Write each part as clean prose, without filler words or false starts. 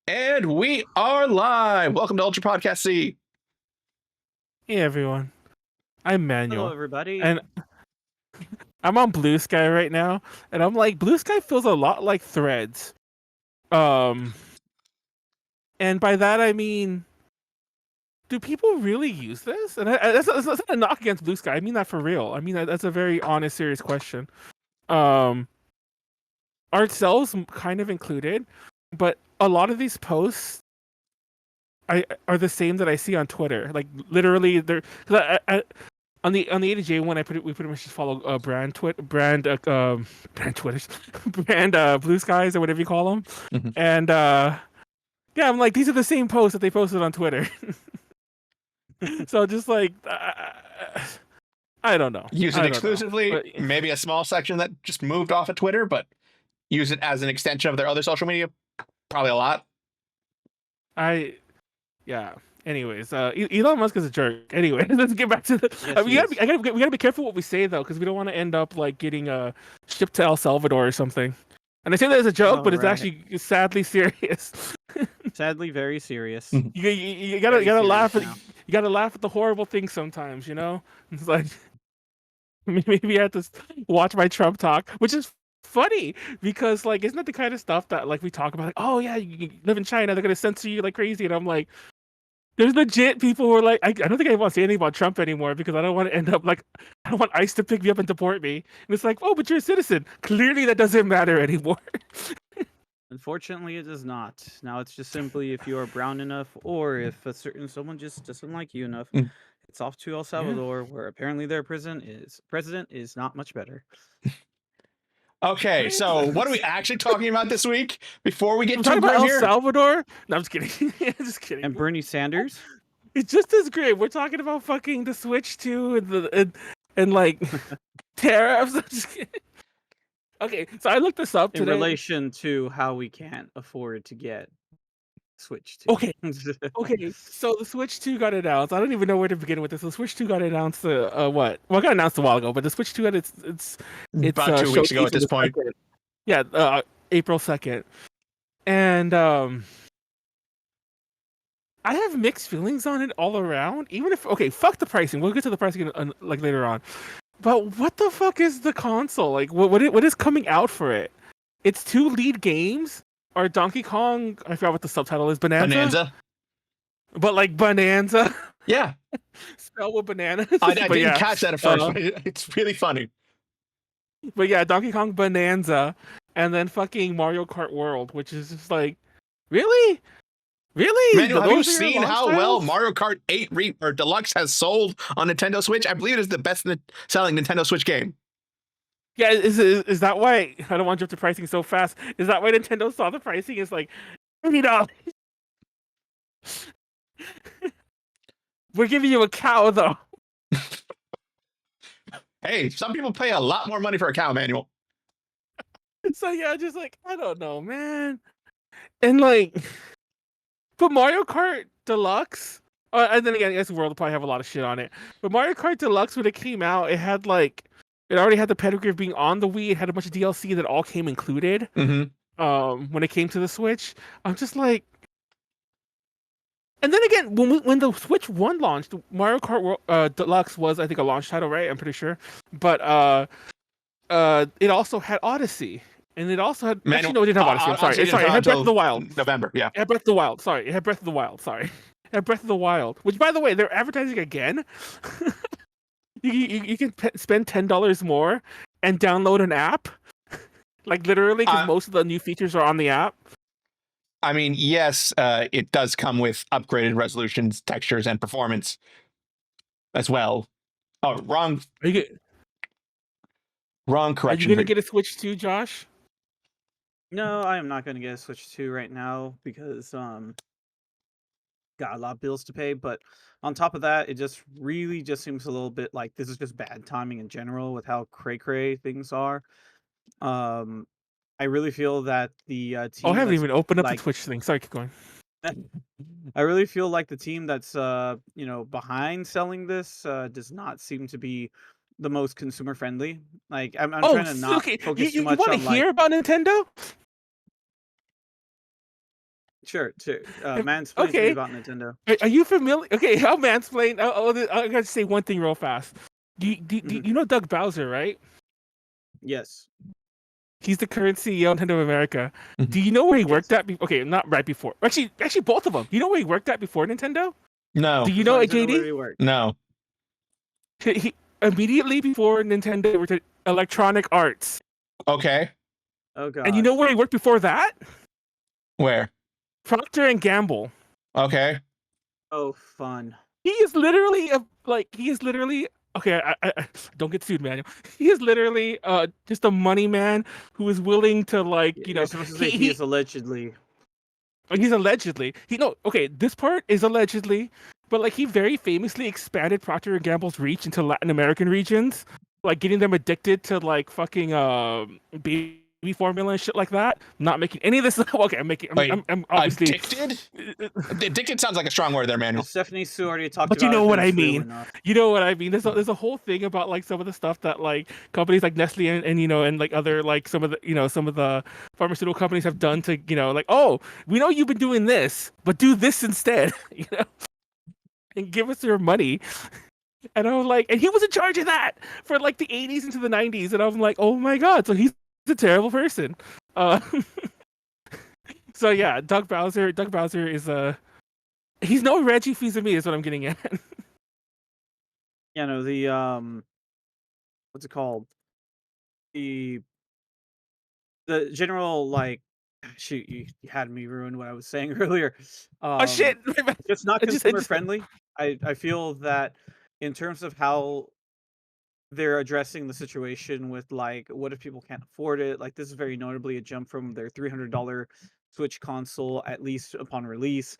And we are live. Welcome to Ultra Podcast C. Hey everyone, I'm Hello, Manuel, everybody. and I'm on Blue Sky right now, and I'm like, Blue Sky feels a lot like Threads. And by that I mean, do people really use this? And that's not a knock against Blue Sky. I mean that for real. I mean that's a very honest, serious question. Ourselves kind of included, but a lot of these posts are the same that I see on Twitter. Like literally, they're on the ADJ one. We pretty much just follow brand Twitters, brand Blue Skies or whatever you call them, Mm-hmm. and yeah, I'm like, these are the same posts that they posted on Twitter. So just like I don't know. Use it exclusively. But, maybe a small section that just moved off of Twitter, but use it as an extension of their other social media. Probably a lot. Yeah. Anyways, Elon Musk is a jerk. Anyway, let's get back to the. Yes, We gotta be careful what we say though, because we don't want to end up like getting shipped to El Salvador or something. And I say that as a joke, but it's actually sadly serious. Sadly, very serious. You gotta laugh at you gotta laugh at the horrible things sometimes. You know, it's like maybe I have to watch my Trump talk, which is funny because like isn't that the kind of stuff that like we talk about? Like, oh yeah, you live in China, they're gonna censor you like crazy, and I'm like. There's legit people who are like, I don't think I want to say anything about Trump anymore because I don't want to end up like, I don't want ICE to pick me up and deport me. And it's like, oh, but you're a citizen. Clearly that doesn't matter anymore. Unfortunately, it does not. Now it's just simply if you are brown enough, or if someone just doesn't like you enough, it's off to El Salvador, where apparently their president is not much better. Okay, so what are we actually talking about this week? Before we get talking about El here? Salvador? No, I'm just kidding. Just kidding. And Bernie Sanders? It's just as great. We're talking about fucking the Switch 2 and like tariffs. I'm just kidding. Okay, so I looked this up today. In relation to how we can't afford to get Switch 2. Okay, so the Switch 2 got announced. I don't even know where to begin with this. The Switch 2 got announced, what? Well, it got announced a while ago, but the Switch 2 had it's about 2 weeks ago at this point. Yeah, April 2nd. And I have mixed feelings on it all around. Even if, okay, fuck the pricing. We'll get to the pricing like later on. But what the fuck is the console? Like, what is coming out for it? It's 2 lead games. Or Donkey Kong, I forgot what the subtitle is, Bonanza? But like Bonanza? Yeah. Spelled with bananas. I didn't catch that at first, but it's really funny. But yeah, Donkey Kong Bonanza, and then fucking Mario Kart World, which is just like, really? Really? Manuel, have you seen how well Mario Kart 8 or Deluxe has sold on Nintendo Switch? I believe it is the best selling Nintendo Switch game. Yeah, is that why I don't want to jump to pricing so fast? Is that why Nintendo saw the pricing is like $80? We're giving you a cow though. Hey, some people pay a lot more money for a cow, Manuel. So yeah, just like I don't know, man. And like, but Mario Kart Deluxe, and then again, I guess the world will probably have a lot of shit on it. But Mario Kart Deluxe, when it came out, it had like. It already had the pedigree of being on the Wii. It had a bunch of DLC that all came included. Mm-hmm. When it came to the Switch, I'm just like, and then again, when the Switch 1 launched, Mario Kart Deluxe was, I think, a launch title, right? I'm pretty sure. But it also had Odyssey, and it also had. Actually, no, it didn't have Odyssey. I'm sorry. It had Breath of the Wild. November, yeah. It had Breath of the Wild. Sorry, it had Breath of the Wild. Sorry, it had Breath of the Wild. Which, by the way, they're advertising again. You can spend $10 more and download an app, like literally, because most of the new features are on the app. I mean, yes, it does come with upgraded resolutions, textures, and performance as well. Oh, wrong correction. Are you gonna get a Switch 2, Josh? No, I am not gonna get a Switch 2 right now because got a lot of bills to pay, but on top of that, it just really just seems a little bit like this is just bad timing in general with how cray things are. I really feel that the team. I haven't even opened up the Twitch thing. Sorry, keep going. I really feel like the team that's behind selling this does not seem to be the most consumer friendly. Like I'm trying to not focus too much on. You want to hear about Nintendo? Sure. And- Mansplain to me okay. about Nintendo. Are you familiar? Okay, I'll mansplain. I gotta say one thing real fast. You know Doug Bowser, right? Yes. He's the current CEO of Nintendo of America. Mhm. Do you know where he Yes. worked at? Okay, not right before. Actually, both of them. You know where he worked at before Nintendo? No, Do you know it, Where JD? he worked. no. He immediately before Nintendo he worked at Electronic Arts. Okay, Oh god. And you know where he worked before that? where? Procter and Gamble. Okay, Oh, fun. He is literally okay. I don't get sued, Manuel. He is literally just a money man who is willing to You're supposed to say he is allegedly. he's allegedly okay. This part is allegedly, but like he very famously expanded Procter and Gamble's reach into Latin American regions, like getting them addicted to like fucking baby formula and shit like that. Not making any of this. Okay, I'm obviously addicted. Addicted sounds like a strong word there, Manuel. Stephanie Sue already talked But about you know it, what and I it's real mean. enough. You know what I mean. There's a whole thing about like some of the stuff that like companies like Nestle and you know and like other like some of the pharmaceutical companies have done to like, oh, we know you've been doing this, but do this instead, and give us your money. And I was like, and he was in charge of that for like the 80s into the 90s, and I'm like, oh my god, so he's a terrible person. So yeah, Doug Bowser is he's no Reggie Fils-Aimé is what I'm getting at. Yeah, no, the what's it called? The general like shoot, you had me ruin what I was saying earlier. Oh shit! It's not I just- consumer friendly. I feel that in terms of how they're addressing the situation with like what if people can't afford it, like this is very notably a jump from their $300 Switch console at least upon release,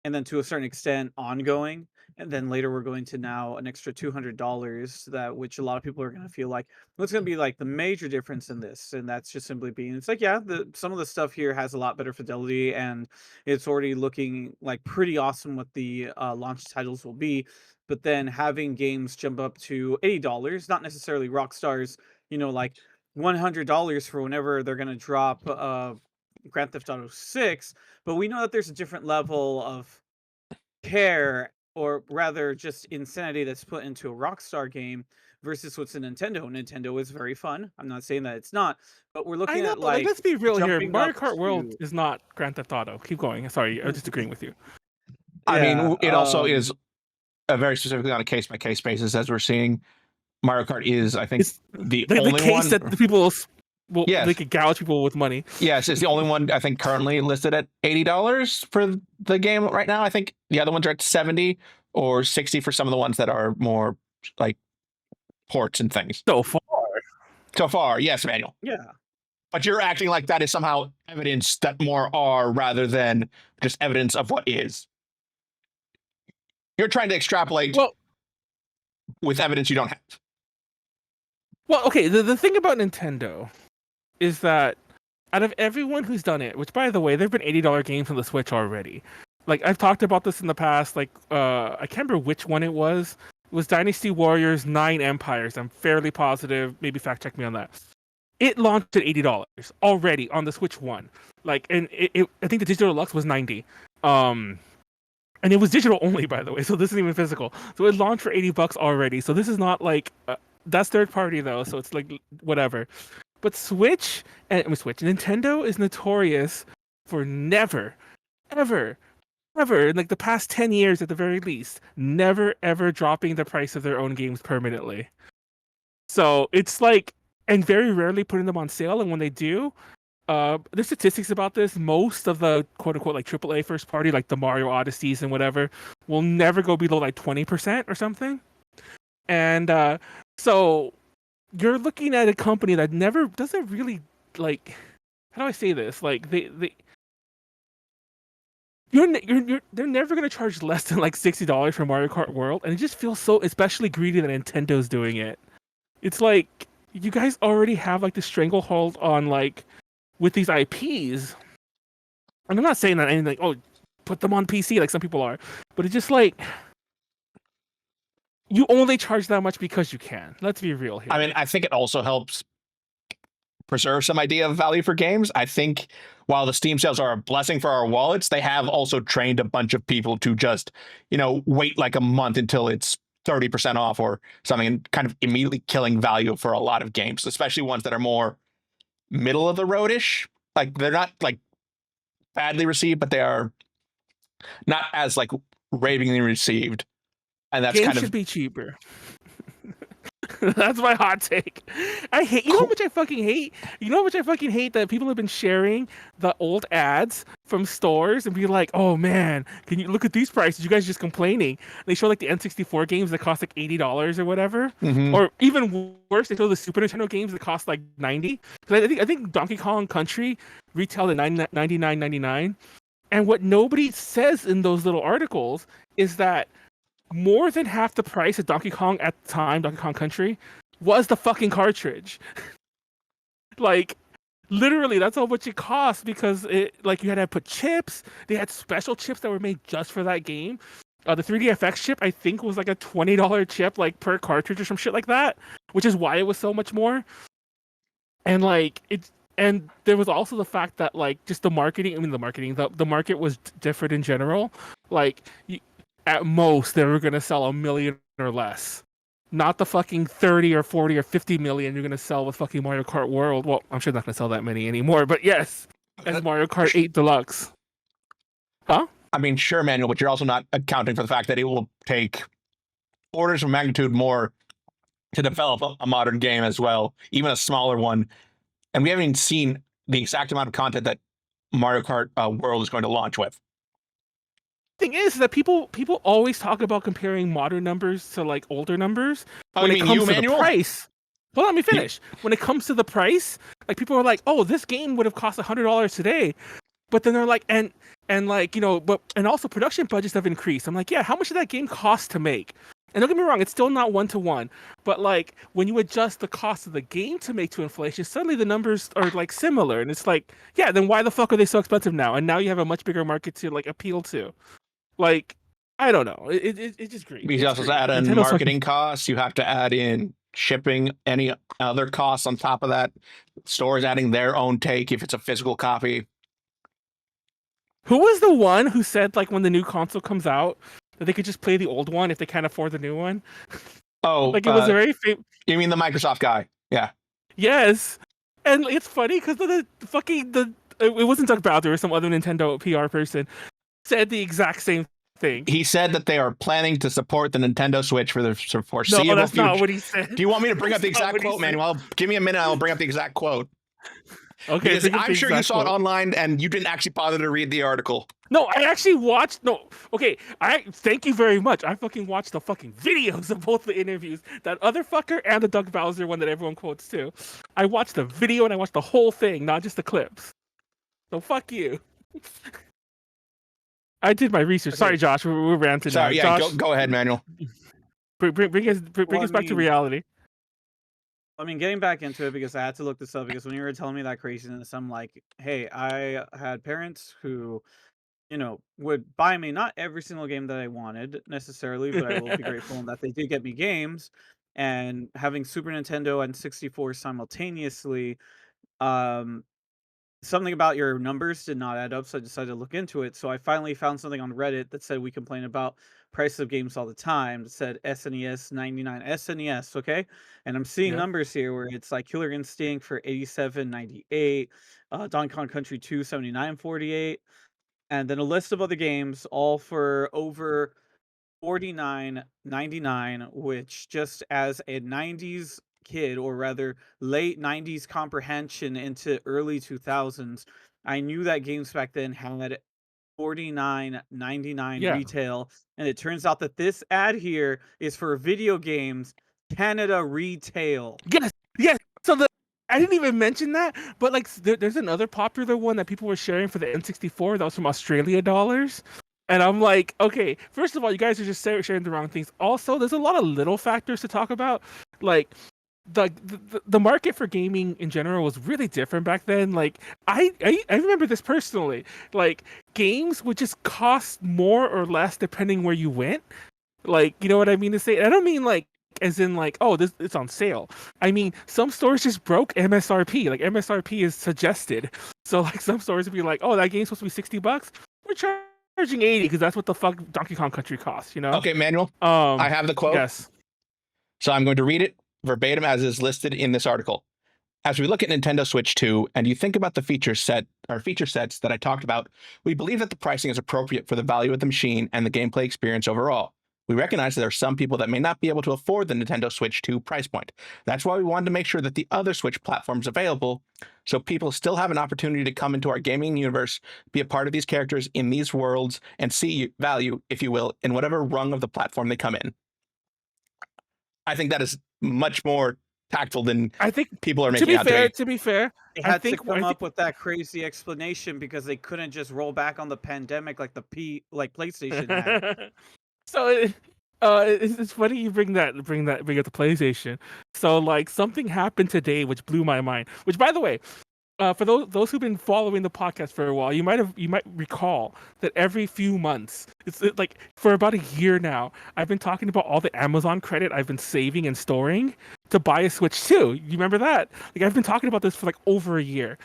and then to a certain extent ongoing, and then later we're going to now an extra $200 that which a lot of people are going to feel like what's going to be like the major difference in this, and that's just simply being it's like yeah, some of the stuff here has a lot better fidelity and it's already looking like pretty awesome what the launch titles will be, but then having games jump up to $80, not necessarily Rockstar's like $100 for whenever they're going to drop Grand Theft Auto 6, but we know that there's a different level of care, or rather just insanity that's put into a Rockstar game versus what's in Nintendo. Nintendo is very fun. I'm not saying that it's not, but we're I looking know, at like let's be real here. jumping Mario up Kart World to- is not Grand Theft Auto. Keep going. Sorry, I was just agreeing with you. I Yeah, mean, it also is a very specifically on a case by case basis, as we're seeing. Mario Kart is, I think, It's the the only case one that the people will Yes. they could gouge people with money. Yes, it's the only one I think currently listed at $80 for the game right now. I think the other ones are at 70 or 60 for some of the ones that are more like ports and things. So far, So far, yes, Manuel. yeah. But you're acting like that is somehow evidence that more are rather than just evidence of what is. You're trying to extrapolate well, with evidence you don't have. okay. The thing about Nintendo is that out of everyone who's done it, which by the way, there've been $80 games on the Switch already. Like I've talked about this in the past. Like I can't remember which one it was. It was Dynasty Warriors 9 Empires. I'm fairly positive. Maybe fact check me on that. It launched at $80 already on the Switch One. Like, and I think the digital deluxe was 90. And it was digital only, by the way. So this isn't even physical. So it launched for $80 already. So this is not like that's third party though. So it's like whatever. But Nintendo is notorious for never, ever, ever, in like the past 10 years at the very least, never ever dropping the price of their own games permanently. So it's like, and very rarely putting them on sale. And when they do, there's statistics about this. Most of the quote unquote like AAA first party, like the Mario Odysseys and whatever, will never go below like 20% or something. And so you're looking at a company that never doesn't really like. How do I say this? Like they're never gonna charge less than like $60 for Mario Kart World, and it just feels so especially greedy that Nintendo's doing it. It's like you guys already have like the stranglehold on like with these IPs, and I'm not saying that anything like oh put them on PC like some people are, but it's just like you only charge that much because you can. Let's be real here. I mean, I think it also helps preserve some idea of value for games. I think while the Steam sales are a blessing for our wallets, they have also trained a bunch of people to just, wait like a month until it's 30% off or something, and kind of immediately killing value for a lot of games, especially ones that are more middle of the road-ish. Like, they're not like badly received, but they are not as like ravingly received. And that's Games kind of should be cheaper. That's my hot take. I hate. You know how much I fucking hate. You know how much I fucking hate that people have been sharing the old ads from stores and be like, "Oh man, can you look at these prices? You guys are just complaining." They show like the N64 games that cost like $80 or whatever, or even worse, they show the Super Nintendo games that cost like $90. Because I think Donkey Kong Country retailed at $99.99, and what nobody says in those little articles is that more than half the price of Donkey Kong at the time, Donkey Kong Country, was the fucking cartridge. Like, literally, that's how much it cost, because you had to put chips. They had special chips that were made just for that game. The 3DFX chip, I think, was like a $20 chip, like per cartridge or some shit like that, which is why it was so much more. And and there was also the fact that just the marketing. I mean, the market was different in general. At most, they were going to sell 1 million or less. Not the fucking 30 or 40 or 50 million you're going to sell with fucking Mario Kart World. Well, I'm sure they're not going to sell that many anymore, but yes, as Mario Kart 8 Deluxe. Huh? I mean, sure, Manuel, but you're also not accounting for the fact that it will take orders of magnitude more to develop a modern game as well, even a smaller one. And we haven't even seen the exact amount of content that Mario Kart World is going to launch with. Thing is that people always talk about comparing modern numbers to older numbers when it comes to the price. Well, let me finish. When it comes to the price, people are like, "Oh, this game would have cost $100 today," but then they're like, and also production budgets have increased. I'm like, yeah, how much did that game cost to make? And don't get me wrong, it's still not 1-to-1, but when you adjust the cost of the game to make to inflation, suddenly the numbers are similar, and it's like, yeah, then why the fuck are they so expensive now? And now you have a much bigger market to appeal to. I don't know. It's just great. You also add in marketing costs. You have to add in shipping, any other costs on top of that. Stores adding their own take if it's a physical copy. Who was the one who said when the new console comes out that they could just play the old one if they can't afford the new one? Oh, it was a very famous. You mean the Microsoft guy? Yeah. Yes, and it's funny because it wasn't Doug Bowser or some other Nintendo PR person said the exact same thing. He said that they are planning to support the Nintendo Switch for the foreseeable future. No, that's not what he said. Do you want me to bring up the exact quote, Manuel? Give me a minute, I'll bring up the exact quote. Okay, because I'm sure you saw it online and you didn't actually bother to read the article. No, I actually watched. No, okay. Thank you very much. I fucking watched the fucking videos of both the interviews. That other fucker and the Doug Bowser one that everyone quotes too. I watched the video and I watched the whole thing, not just the clips. So fuck you. I did my research. Okay. Sorry, Josh. We're ranting. Sorry, now. yeah, Josh, go ahead, Manuel. Bring us back to reality. I mean, getting back into it, because I had to look this up, because when you were telling me that craziness, I'm like, hey, I had parents who, would buy me not every single game that I wanted necessarily, but I will be grateful that they did get me games. And having Super Nintendo and 64 simultaneously, something about your numbers did not add up, so I decided to look into it. So I finally found something on Reddit that said we complain about prices of games all the time. It said SNES 99 SNES, okay? And I'm seeing numbers here where it's like Killer Instinct for 87.98, Donkey Kong Country 2 79.48, and then a list of other games all for over $49.99, which, just as a 90s kid, or rather late 90s comprehension into early 2000s, I knew that games back then had $49.99 retail, and it turns out that this ad here is for video games Canada retail. Yes. So I didn't even mention that, but there's another popular one that people were sharing for the N64 that was from Australia dollars. And I'm like, okay, first of all, you guys are just sharing the wrong things. Also, there's a lot of little factors to talk about. The market for gaming in general was really different back then. I remember this personally. Games would just cost more or less depending where you went. You know what I mean to say? I don't mean as in like, oh, this it's on sale. I mean, some stores just broke MSRP. Like MSRP is suggested. So like some stores would be like, oh, that game's supposed to be $60. We're charging 80 because that's what the fuck Donkey Kong Country costs, you know? Okay, Manuel, I have the quote. Yes. So I'm going to read it verbatim as is listed in this article. As we look at Nintendo Switch 2 and you think about the feature sets that I talked about, we believe that the pricing is appropriate for the value of the machine and the gameplay experience overall. We recognize that there are some people that may not be able to afford the Nintendo Switch 2 price point. That's why we wanted to make sure that the other Switch platforms available, so people still have an opportunity to come into our gaming universe, be a part of these characters in these worlds, and see value, if you will, in whatever rung of the platform they come in. I think that is much more tactful than I think people are making out to be. To be fair, They had to come up with that crazy explanation because they couldn't just roll back on the pandemic like PlayStation had. So it's funny you bring up the PlayStation. So like something happened today which blew my mind. Which, by the way, for those who've been following the podcast for a while, you might recall that every few months, it's like for about a year now, I've been talking about all the Amazon credit I've been saving and storing to buy a Switch 2. You remember that? Like I've been talking about this for like over a year.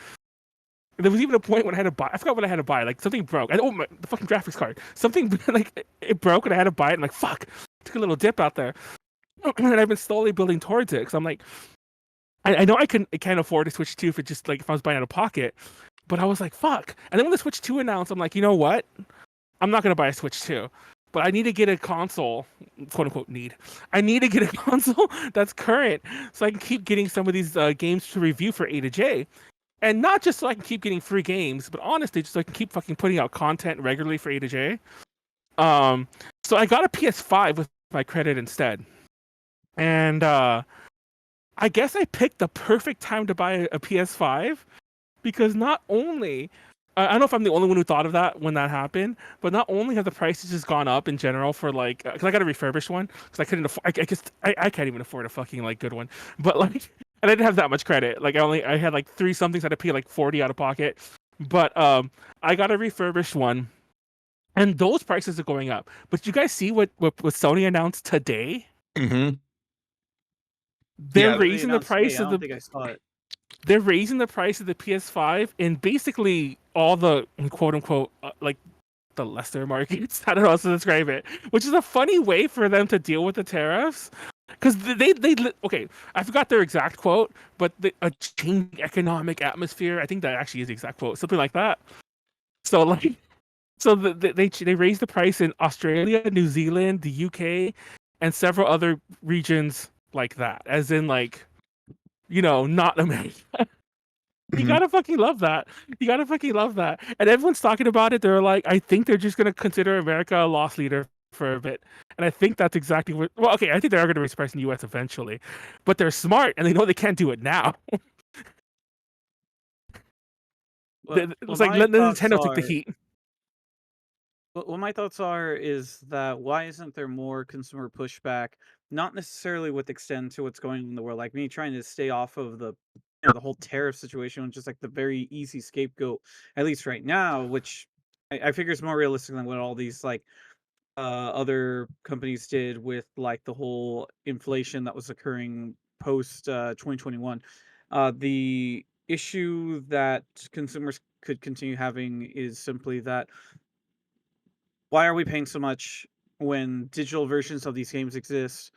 There was even a point when I had to buy. I forgot what I had to buy. Like something broke. The fucking graphics card. Something like it broke and I had to buy it. And like fuck, took a little dip out there. And I've been slowly building towards it because I'm like, I know I can't afford a Switch 2 for just like if I was buying out of pocket, but I was like, fuck. And then when the Switch 2 announced, I'm like, you know what? I'm not gonna buy a Switch 2, but I need to get a console, quote unquote need. I need to get a console that's current so I can keep getting some of these games to review for A to J. And not just so I can keep getting free games, but honestly, just so I can keep fucking putting out content regularly for A to J. So I got a PS5 with my credit instead. And I guess I picked the perfect time to buy a PS5 because not only I don't know if I'm the only one who thought of that when that happened, but not only have the prices just gone up in general for like because I got a refurbished one because I couldn't afford. I can't even afford a fucking like good one, but like and I didn't have that much credit. Like I had like 3 somethings. I had to pay like 40 out of pocket, but I got a refurbished one, and those prices are going up. But you guys see what Sony announced today? Mm-hmm. They're raising the price I of don't think I saw it. They're raising the price of the PS5 in basically all the quote unquote like the lesser markets. I don't know how to describe it, which is a funny way for them to deal with the tariffs. Because they okay, I forgot their exact quote, but a changing economic atmosphere. I think that actually is the exact quote, something like that. So like, they raised the price in Australia, New Zealand, the UK, and several other regions like that, as in like, you know, not America. You gotta fucking love that. You gotta fucking love that. And everyone's talking about it. They're like, I think they're just gonna consider America a loss leader for a bit. And I think that's exactly what. Well, okay, I think they are gonna raise price in the U.S. eventually, but they're smart and they know they can't do it now. It's like let Nintendo take the heat. What my thoughts are is that why isn't there more consumer pushback? Not necessarily with extend to what's going on in the world, like me trying to stay off of the the whole tariff situation, which is like the very easy scapegoat, at least right now, which I figure is more realistic than what all these like other companies did with like the whole inflation that was occurring post 2021. The issue that consumers could continue having is simply that why are we paying so much when digital versions of these games exist?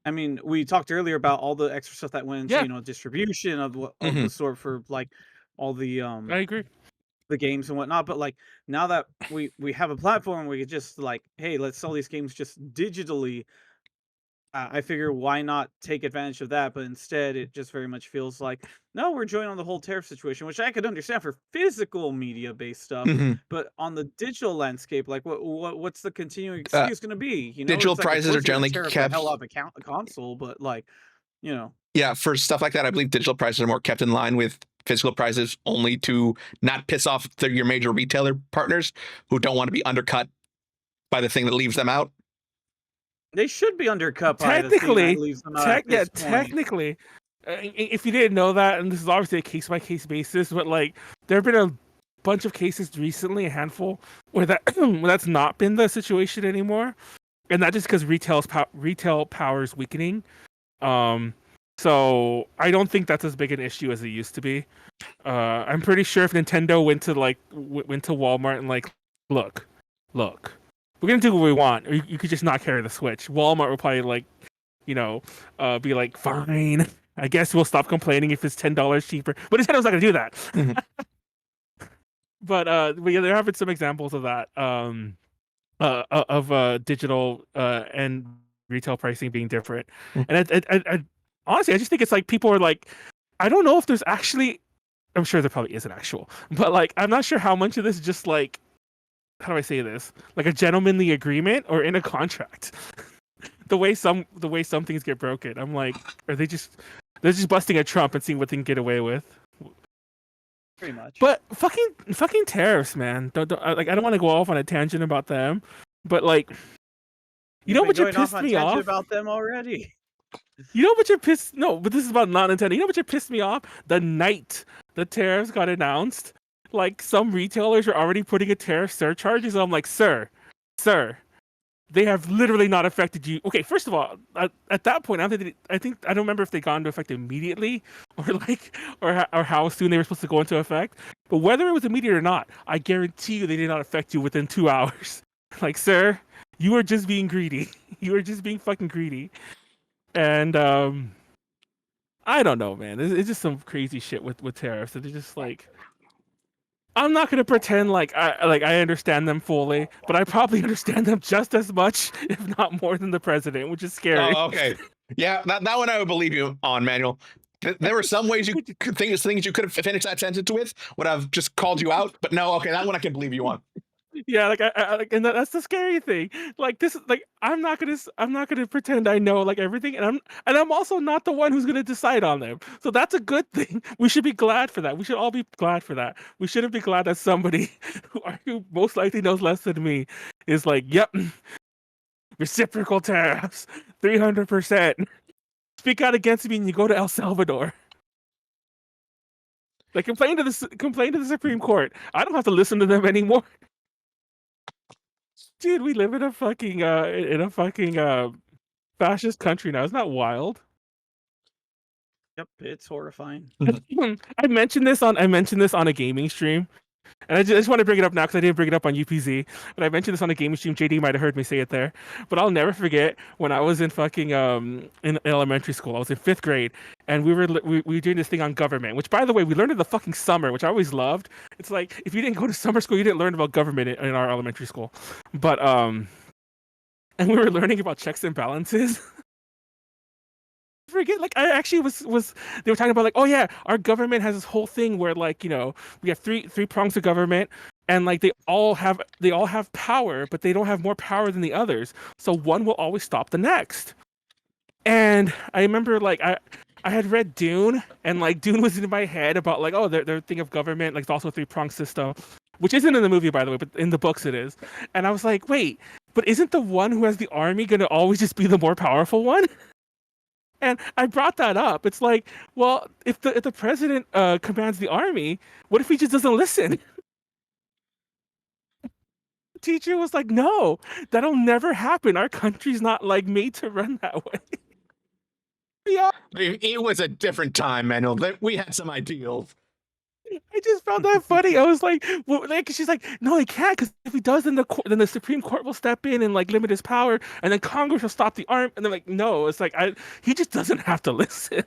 I mean, we talked earlier about all the extra stuff that went into, Yeah. distribution of Mhm. the sort for like all the I agree. the games and whatnot. But like now that we have a platform, we could just like, hey, let's sell these games just digitally. I figure why not take advantage of that, but instead it just very much feels like no, we're joining on the whole tariff situation, which I could understand for physical media based stuff, Mhm. but on the digital landscape, like what's the continuing excuse going to be? Digital it's like, of prices course are you're gonna generally tariff the kept. hell out of a console, but like, Yeah, for stuff like that, I believe digital prices are more kept in line with physical prices, only to not piss off your major retailer partners who don't want to be undercut by the thing that leaves them out. they should be undercut by the thing that leaves them out at this point. Technically, if you didn't know that, and this is obviously a case by case basis, but like there have been a bunch of cases recently, a handful, where where that's not been the situation anymore. and not just because retail power is weakening. So I don't think that's as big an issue as it used to be. I'm pretty sure if Nintendo went to Walmart and like, look, we're gonna do what we want, or you could just not carry the Switch. Walmart will probably like, be like, fine, I guess we'll stop complaining if it's $10 cheaper. But Nintendo's not gonna do that. Mhm. But yeah, there have been some examples of that. Of digital and retail pricing being different. And I honestly, I just think it's like people are like, I don't know if there's actually, I'm sure there probably isn't actual, but like, I'm not sure how much of this is just like, how do I say this? Like a gentlemanly agreement or in a contract. the way some things get broken. I'm like, they're just busting at Trump and seeing what they can get away with. Pretty much. But fucking tariffs, man. Don't like, I don't want to go off on a tangent about them, but like, you know what you pissed me off about them already. You know what you're pissed? No, but this is about not Nintendo. You know what you pissed me off? The night the tariffs got announced, like some retailers are already putting a tariff surcharges. I'm like, sir, they have literally not affected you. Okay, first of all, at that point, I don't remember if they got into effect immediately or how soon they were supposed to go into effect. But whether it was immediate or not, I guarantee you they did not affect you within 2 hours. Like, sir, you are just being greedy. You are just being fucking greedy. And I don't know, man. It's just some crazy shit with tariffs. They're just like, I'm not gonna pretend like I understand them fully, but I probably understand them just as much, if not more, than the president, which is scary. Oh, okay. Yeah, that one I would believe you on, Manuel. There were some ways you could things you could have finished that sentence with would have just called you out, but no, okay, that one I can believe you on. Yeah, like and that's the scary thing. Like this, like I'm not gonna pretend I know like everything, and I'm also not the one who's gonna decide on them. So that's a good thing. We should be glad for that. We should all be glad for that. We shouldn't be glad that somebody who most likely knows less than me is like, yep, reciprocal tariffs, 300%. Speak out against me, and you go to El Salvador. Like complain to the Supreme Court. I don't have to listen to them anymore. Dude, we live in a fucking fascist country now. Isn't that wild? Yep, it's horrifying. I mentioned this on a gaming stream, and I just want to bring it up now because I didn't bring it up on UPZ. But I mentioned this on a gaming stream. JD might have heard me say it there. But I'll never forget when I was in fucking in elementary school. I was in 5th grade, and we were doing this thing on government. Which, by the way, we learned in the fucking summer, which I always loved. It's like if you didn't go to summer school, you didn't learn about government in our elementary school. But and we were learning about checks and balances. Forget, like I actually was they were talking about like, oh yeah, our government has this whole thing where like, we have three prongs of government, and like they all have power, but they don't have more power than the others, so one will always stop the next. And I remember like I had read Dune, and like Dune was in my head about like, oh, their thing of government, like it's also a 3-pronged system, which isn't in the movie, by the way, but in the books it is. And I was like, wait, but isn't the one who has the army gonna always just be the more powerful one? And I brought that up. It's like, well, if the president commands the army, what if he just doesn't listen? The teacher was like, no, that'll never happen. Our country's not like made to run that way. Yeah, It was a different time, Manuel. We had some ideals. I just found that funny. I was like, well, like she's like, no, he can't, because if he does, then the Supreme Court will step in and like limit his power, and then Congress will stop the arm. And they're like, no, it's like he just doesn't have to listen.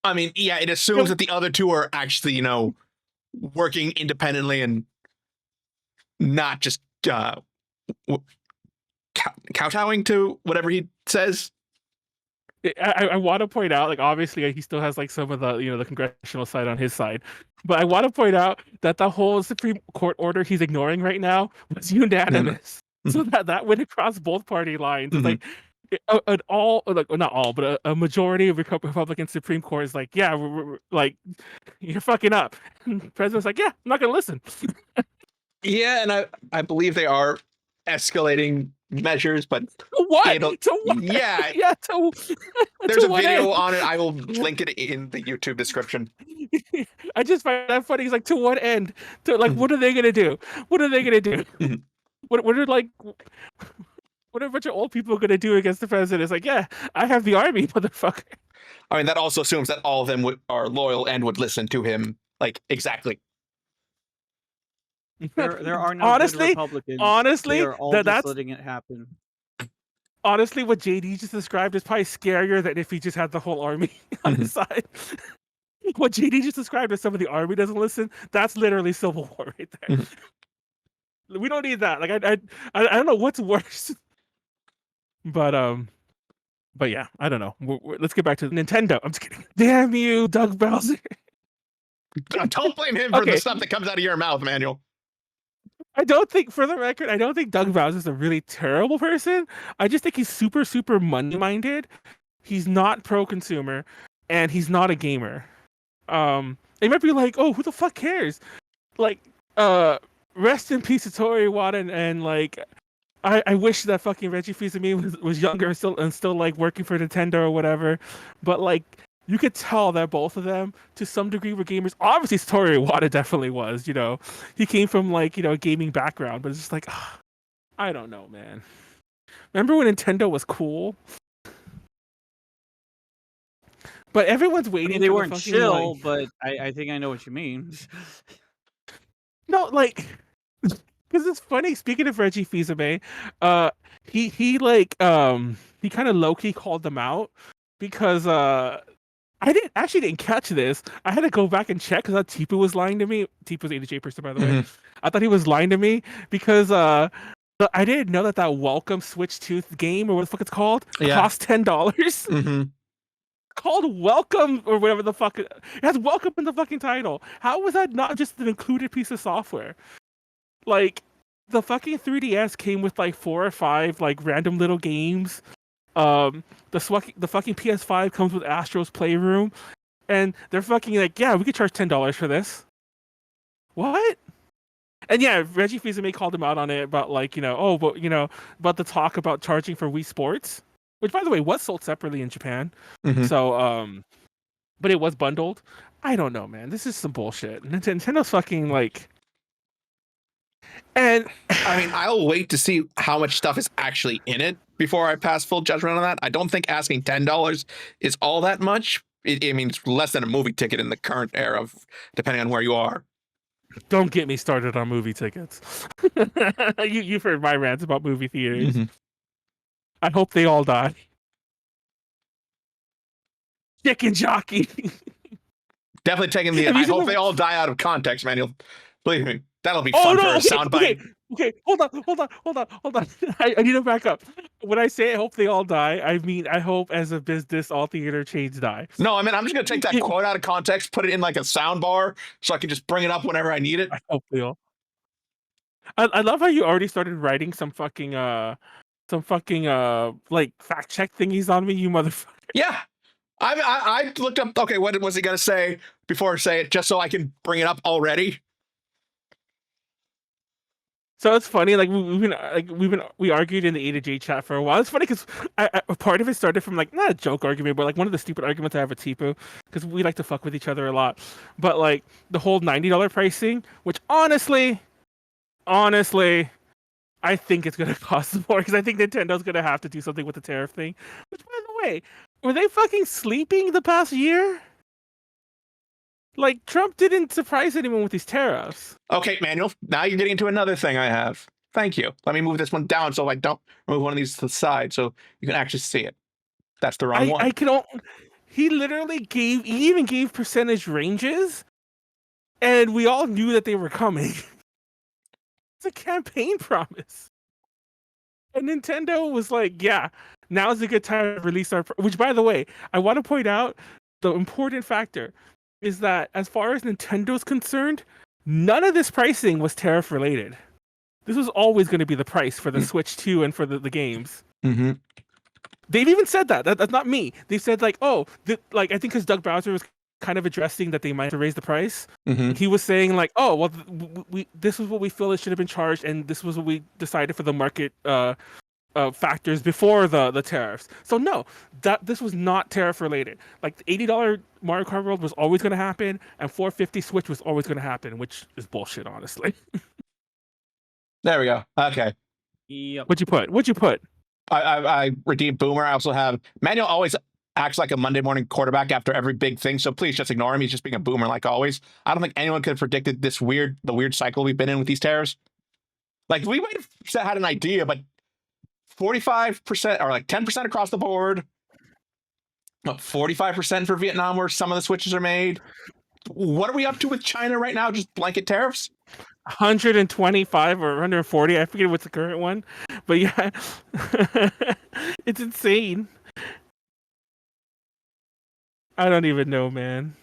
I mean, yeah, it assumes that the other two are actually, working independently and not just kowtowing to whatever he says. I want to point out, like, obviously he still has like some of the the congressional side on his side, but I want to point out that the whole Supreme Court order he's ignoring right now was unanimous, so that went across both party lines. It's like not all, but a majority of Republican Supreme Court is like, yeah, we're like, you're fucking up. And the president's like, yeah, I'm not gonna listen. Yeah, and I believe they are escalating measures, but what? To what? Yeah, yeah. There's a video on it. I will link it in the YouTube description. I just find that funny. He's like, to what end? To like, what are they gonna do? What are they gonna do? What are like? What are a bunch of old people going to do against the president? It's like, yeah, I have the army, motherfucker. I mean, that also assumes that all of them are loyal and would listen to him, like, exactly. There are no honestly, good Republicans. honestly, they are all just that's letting it happen. honestly what JD just described is probably scarier than if he just had the whole army on his side. What JD just described as some of the army doesn't listen, that's literally civil war right there. We don't need that. Like I don't know what's worse. But yeah, I don't know. Let's get back to Nintendo. I'm just kidding. Damn you, Doug Bowser. Don't blame him for the stuff that comes out of your mouth, Manuel. I don't think, for the record, I don't think Doug Bowser's a really terrible person. I just think he's super, super money-minded. He's not pro-consumer, and he's not a gamer. They might be like, oh, who the fuck cares? Like, rest in peace to Tori Iwata, and like, I wish that fucking Reggie Fils-Aimé was younger and still like working for Nintendo or whatever. But like, you could tell that both of them, to some degree, were gamers. Obviously, Tori Iwata definitely was. You know, he came from like a gaming background, but it's just like, I don't know, man. Remember when Nintendo was cool? But everyone's waiting. I mean, they weren't chill, but I think I know what you mean. No, like, because it's funny. Speaking of Reggie Fils-Aimé, he kind of low key called them out because I didn't catch this. I had to go back and check because I thought Tipu was lying to me. Tipu's 80J%, by the way. I thought he was lying to me because I didn't know that Welcome Switch Tooth game, or what the fuck it's called, cost $10. Called Welcome, or whatever the fuck. It has Welcome in the fucking title. How was that not just an included piece of software? Like, the fucking 3DS came with like 4 or 5 like random little games. The fucking PS5 comes with Astro's Playroom, and they're fucking like, yeah, we could charge $10 for this. What? And yeah, Reggie Fils-Aimé called him out on it about like, about the talk about charging for Wii Sports, which by the way was sold separately in Japan. So but it was bundled. I don't know, man. This is some bullshit. Nintendo's fucking like. And I mean, I'll wait to see how much stuff is actually in it before I pass full judgment on that. I don't think asking $10 is all that much. I mean, it's less than a movie ticket in the current era, depending on where you are. Don't get me started on movie tickets. You've heard my rants about movie theaters. I hope they all die. Chicken jockey. Definitely taking the I hope they all die out of context, Manuel. Believe me. That'll be fun for a soundbite. Okay, hold on. I need to back up. When I say I hope they all die, I mean I hope as a business all theater chains die. No, I mean I'm just gonna take that quote out of context, put it in like a sound bar, so I can just bring it up whenever I need it. I hope they all. I love how you already started writing some fucking like fact check thingies on me, you motherfucker. Yeah. I looked up. Okay, what was he gonna say before I say it, just so I can bring it up already? So it's funny, like we argued in the A to J chat for a while. It's funny because part of it started from like not a joke argument, but like one of the stupid arguments I have with Tipu, because we like to fuck with each other a lot. But like the whole $90 pricing, which honestly, I think it's gonna cost more because I think Nintendo's gonna have to do something with the tariff thing. Which, by the way, were they fucking sleeping the past year? Like, Trump didn't surprise anyone with these tariffs. Okay, Manuel, now you're getting into another thing I have. Thank you. Let me move this one down so I don't move one of these to the side so you can actually see it. That's the wrong one. He literally even gave percentage ranges, and we all knew that they were coming. It's a campaign promise. And Nintendo was like, yeah, now's a good time to release our... Which, by the way, I want to point out the important factor is that as far as Nintendo's concerned, none of this pricing was tariff related. This was always going to be the price for the Switch 2 and for the games. They've even said that. That's not me. They said like, I think because Doug Bowser was kind of addressing that they might have to raise the price. He was saying like, oh, well, this is what we feel it should have been charged, and this was what we decided for the market factors before the tariffs. So no, this was not tariff related. Like the $80 Mario Kart World was always going to happen, and $450 Switch was always going to happen, which is bullshit, honestly. There we go. Okay. Yep. What'd you put? I redeemed Boomer. I also have Manuel always acts like a Monday morning quarterback after every big thing. So please just ignore him. He's just being a boomer like always. I don't think anyone could have predicted the weird cycle we've been in with these tariffs. Like we might have had an idea, but 45% or like 10% across the board. 45% for Vietnam where some of the switches are made. What are we up to with China right now? Just blanket tariffs? 125 or 140. I forget what's the current one. But yeah, it's insane. I don't even know, man.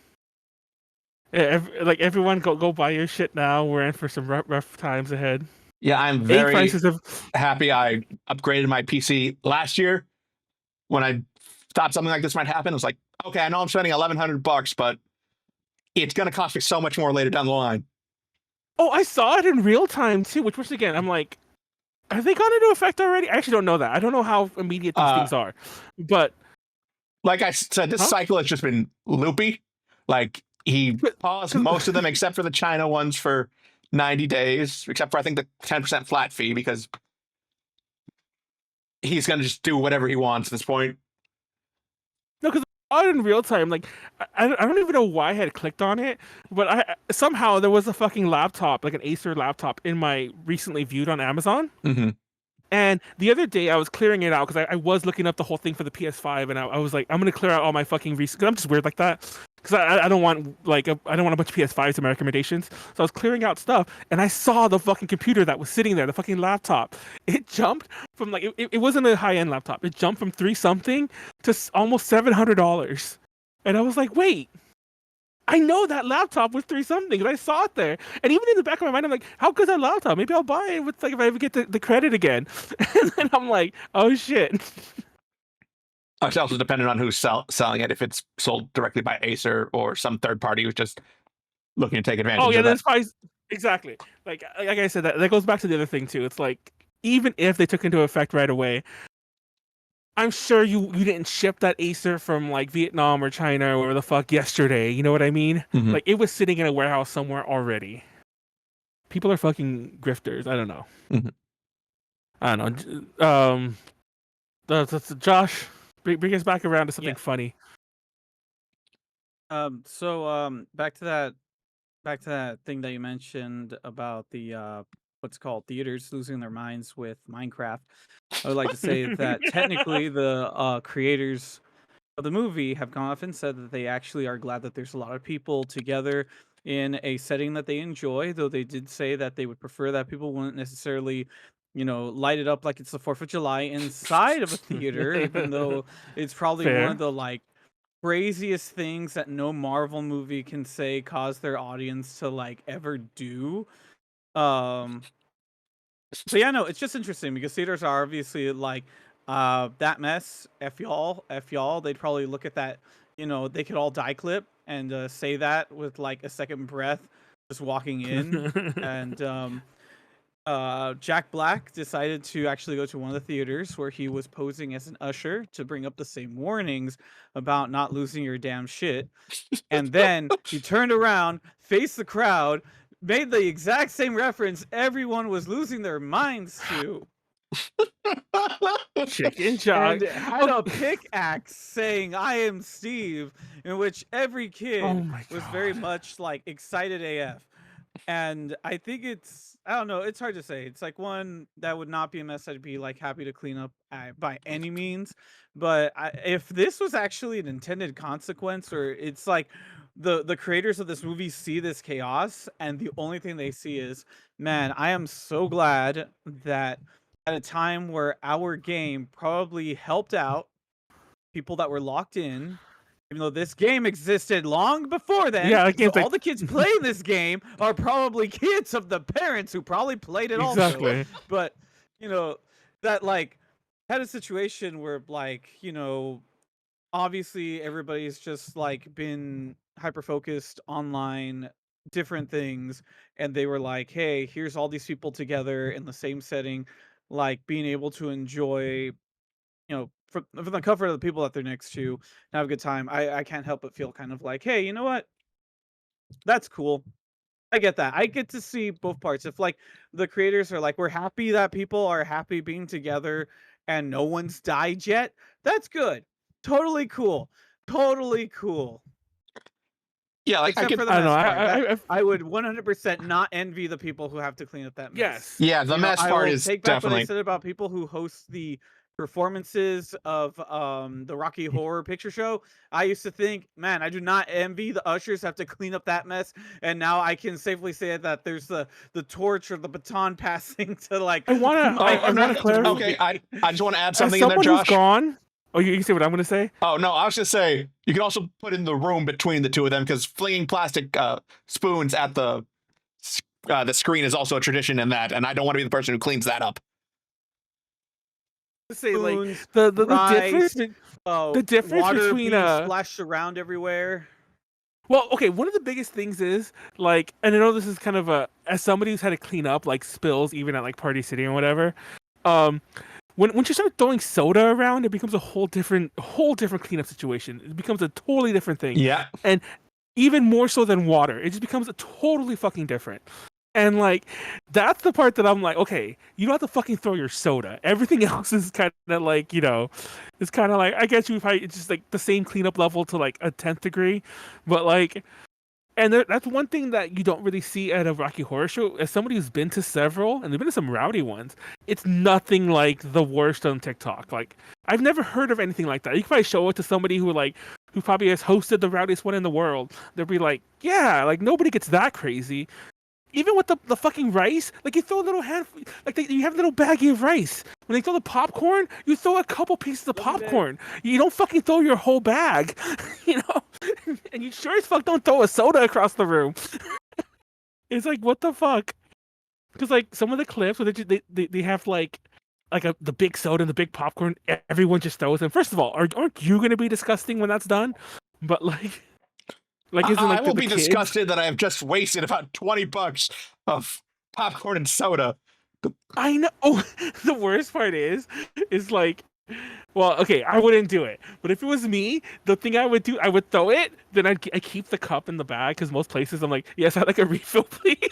Like everyone, go buy your shit now. We're in for some rough times ahead. Yeah, I'm very happy I upgraded my PC last year. When I thought something like this might happen, I was like, okay, I know I'm spending $1,100, but it's going to cost me so much more later down the line. Oh, I saw it in real time too, which once again, I'm like, have they gone into effect already? I actually don't know that. I don't know how immediate these things are. But like I said, this cycle has just been loopy. Like he paused most of them except for the China ones for 90 days, except for I think the 10% flat fee, because he's going to just do whatever he wants at this point. No, because I saw it in real time. Like I don't even know why I had clicked on it, but somehow there was a fucking laptop, like an Acer laptop, in my recently viewed on Amazon. Mm-hmm. And the other day I was clearing it out because I was looking up the whole thing for the PS5, and I was like, I'm gonna clear out all my fucking recent. Cause I'm just weird like that. Because I don't want I don't want a bunch of PS5s in my recommendations. So I was clearing out stuff, and I saw the fucking computer that was sitting there, the fucking laptop. It jumped from like it wasn't a high end laptop. It jumped from $3 something to almost $700, and I was like, wait. I know that laptop was $3 something because I saw it there. And even in the back of my mind, I'm like, how good's that laptop? Maybe I'll buy it with, like, if I ever get the credit again. And then I'm like, oh shit. It's also dependent on who's selling it. If it's sold directly by Acer or some third party who's just looking to take advantage of that's probably exactly. Like I said, that goes back to the other thing too. It's like, even if they took into effect right away, I'm sure you didn't ship that Acer from like Vietnam or China or wherever the fuck yesterday. You know what I mean? Mm-hmm. Like it was sitting in a warehouse somewhere already. People are fucking grifters. I don't know. Mm-hmm. I don't know. Josh, bring us back around to something funny. So back to that thing that you mentioned about the what's called theaters losing their minds with Minecraft. I would like to say that technically the creators of the movie have gone off and said that they actually are glad that there's a lot of people together in a setting that they enjoy, though they did say that they would prefer that people wouldn't necessarily, light it up like it's the 4th of July inside of a theater, even though it's probably one of the like craziest things that no Marvel movie can say cause their audience to like ever do. So yeah, no, it's just interesting because theaters are obviously like that mess. F y'all. They'd probably look at that, they could all die clip and say that with like a second breath, just walking in. And Jack Black decided to actually go to one of the theaters where he was posing as an usher to bring up the same warnings about not losing your damn shit. And then he turned around, faced the crowd, made the exact same reference everyone was losing their minds to. Chicken Jock. And had a pickaxe saying, "I am Steve," in which every kid was very much like excited AF. And I think I don't know, it's hard to say. It's like one that would not be a mess I'd be like happy to clean up by any means. But if this was actually an intended consequence, or it's like the creators of this movie see this chaos and the only thing they see is, man, I am so glad that at a time where our game probably helped out people that were locked in, even though this game existed long before then. Yeah, so all the kids playing this game are probably kids of the parents who probably played it also. But, that like had a situation where like, obviously everybody's just like been hyper focused online, different things, and they were like, hey, here's all these people together in the same setting, like being able to enjoy, from the comfort of the people that they're next to and have a good time. I can't help but feel kind of like, hey, you know what? That's cool. I get that. I get to see both parts. If like the creators are like, we're happy that people are happy being together and no one's died yet, that's good. Totally cool. Totally cool. Yeah, like Except for the I don't know. mess part. I would 100% not envy the people who have to clean up that mess. Yes. yeah, the mess I part will is take back what I definitely. said about people who host the performances of the Rocky Horror Picture Show. I used to think, man, I do not envy the ushers have to clean up that mess, and now I can safely say that there's the torch or the baton passing to like. I want to. I want to clarify. Okay, I just want to add As something in there, someone who's Josh. gone. Oh, you say what I'm going to say? Oh no, I was just say you can also put in the room between the two of them because flinging plastic spoons at the screen is also a tradition in that, and I don't want to be the person who cleans that up. Say like Spoons, the rice, difference. The difference water between being splashed around everywhere. Well, okay, one of the biggest things is like, and I know this is kind of as somebody who's had to clean up like spills even at like Party City and whatever. When you start throwing soda around, it becomes a whole different cleanup situation. It becomes a totally different thing. Yeah. And even more so than water, it just becomes a totally fucking different. And like, that's the part that I'm like, okay, you don't have to fucking throw your soda. Everything else is kind of like, it's kind of like, I guess it's just like the same cleanup level to like a 10th degree, but like, and that's one thing that you don't really see at a Rocky Horror Show. As somebody who's been to several, and they've been to some rowdy ones, it's nothing like the worst on TikTok. Like, I've never heard of anything like that. You can probably show it to somebody who probably has hosted the rowdiest one in the world. They'll be like, yeah, like nobody gets that crazy. Even with the fucking rice, like you throw a little you have a little baggie of rice. When they throw the popcorn, you throw a couple pieces of popcorn. You don't fucking throw your whole bag, And you sure as fuck don't throw a soda across the room. It's like, what the fuck? Because like some of the clips where they have the big soda and the big popcorn, everyone just throws them. First of all, aren't you gonna be disgusting when that's done? But like isn't I will the be kids? disgusted that I have just wasted about $20 of popcorn and soda. I know. Oh, the worst part is like, well, okay, I wouldn't do it. But if it was me, the thing I would do, I would throw it. Then I keep the cup in the bag because most places I'm like, yes, I'd like a refill, please,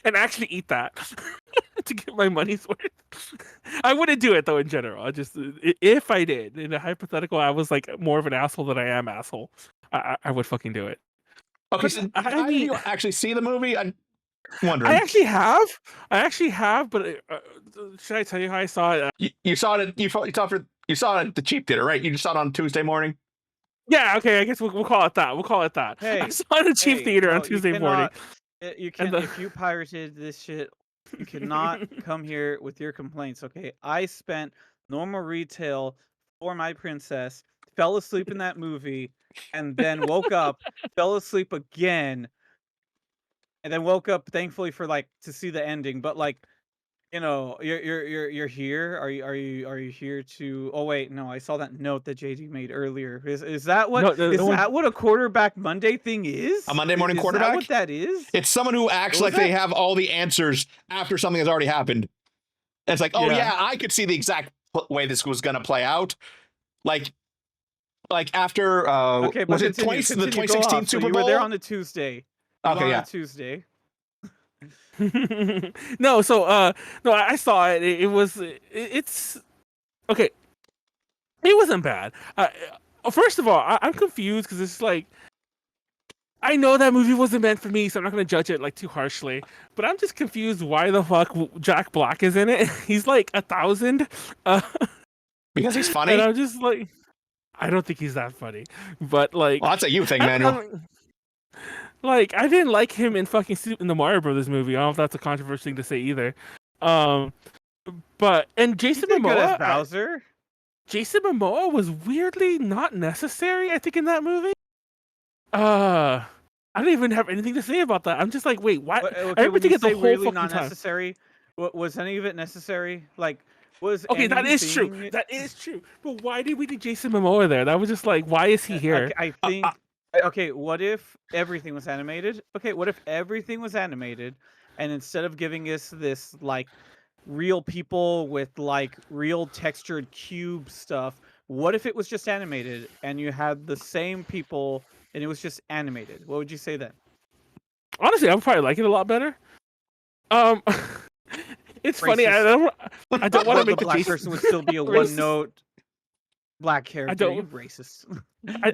and actually eat that to get my money's worth. I wouldn't do it though. In general, if I did, in a hypothetical, I was like more of an asshole than I am asshole. I would fucking do it. Okay, so I mean, you actually see the movie? I'm wondering. I actually have, but should I tell you how I saw it? You saw it. You saw it at the cheap theater, right? You just saw it on Tuesday morning. Yeah, okay. I guess we'll call it that. Hey, I saw it at cheap theater on Tuesday morning. You can if you pirated this shit, you cannot come here with your complaints. Okay, I spent normal retail for my princess, fell asleep in that movie, and then woke up, fell asleep again, and then woke up thankfully for to see the ending. But you're here. Are you here to? Oh wait, no. I saw that note that JD made earlier. Is that what that what a quarterback Monday thing is? A Monday morning quarterback? Is that what that is? It's someone who acts like they have all the answers after something has already happened. And it's like, oh yeah, I could see the exact way this was going to play out. Like after okay, but was it the 2016 Super Bowl? You were there on a Tuesday. Okay, yeah. Tuesday. No, so no, I saw it. It's okay. It wasn't bad. First of all, I'm confused because it's like, I know that movie wasn't meant for me, so I'm not going to judge it too harshly. But I'm just confused why the fuck Jack Black is in it. He's like 1,000. Because he's funny. And I'm just like, I don't think he's that funny. But like, well, that's a you thing, Manuel. I didn't like him in the Mario Brothers movie. I don't know if that's a controversial thing to say either. But Jason Momoa, Bowser. Jason Momoa was weirdly not necessary, I think, in that movie. I don't even have anything to say about that. I'm just like, wait, why? Everybody gets the whole weirdly fucking not time. Necessary. Was any of it necessary? Okay, that is true. That is true. But why did we need Jason Momoa there? That was just like, why is he here? I think. Okay, what if everything was animated? Okay, what if everything was animated, and instead of giving us this real people with real textured cube stuff, what if it was just animated and you had the same people and it was just animated? What would you say then? Honestly, I would probably like it a lot better. It's funny. I don't want to Well, make the black Jason person would still be a racist. one-note black character. don't- You racist.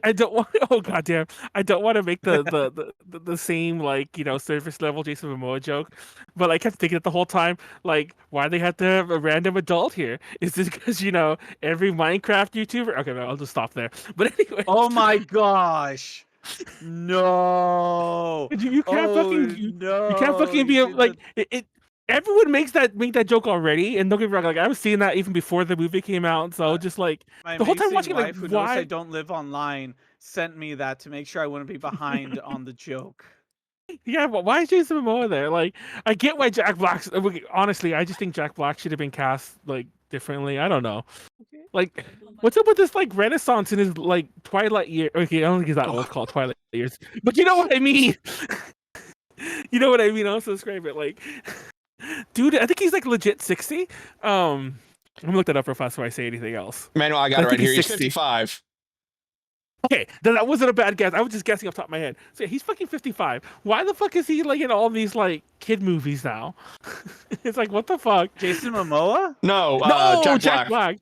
I don't want. Oh goddamn! I don't want to make the same like surface level Jason Momoa joke, but I kept thinking it the whole time. Like, why they have to have a random adult here? Is this because every Minecraft YouTuber? Okay, well, I'll just stop there. But anyway. Oh my gosh! No. You can't fucking no. you can't fucking be like it. Everyone make that joke already, and don't get me wrong. Like, I was seeing that even before the movie came out. So just like My the whole time amazing watching it, like, wife, who knows why? I don't live online, sent me that to make sure I wouldn't be behind on the joke. Yeah, but why is Jason Momoa there? Like, I get why Jack Black's. Honestly, I just think Jack Black should have been cast like differently. I don't know. Like, what's up with this like Renaissance in his like Twilight year? Okay, I don't think he's that old called Twilight years, but you know what I mean. You know what I mean? I'll also describe it like, dude. I think he's like legit 60. I'm gonna look that up real fast before I say anything else. Manuel, I got it right think here. he's He's 60. 55. Okay, then that wasn't a bad guess. I was just guessing off the top of my head. So yeah, he's fucking 55. Why the fuck is he like in all these like kid movies now? It's like, what the fuck? Jason Momoa? No, No, Jack Black.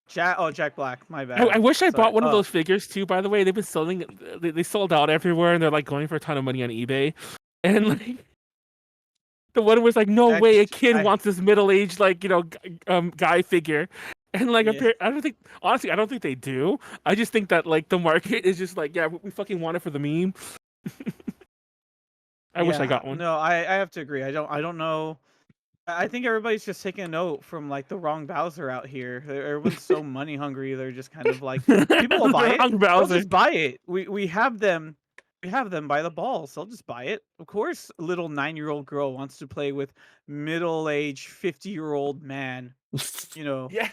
Jack Black. My bad. I wish I Sorry. bought one of those figures too. By the way, they've been selling. They sold out everywhere, and they're like going for a ton of money on eBay. And like, the one was like, no way, a kid wants this middle-aged like guy figure. And like, Yeah. I don't think, honestly, I don't think they do. I just think that like the market is just like, yeah, we fucking want it for the meme. I wish I got one. No, I have to agree. I don't know. I think everybody's just taking a note from like the wrong Bowser out here. Everyone's so money hungry. They're just kind of like, people will buy it. Wrong They'll Bowser. just buy it. We have them. We have them by the balls. They'll just buy it. Of course, a little 9-year-old girl wants to play with middle-aged 50-year-old man. Yeah.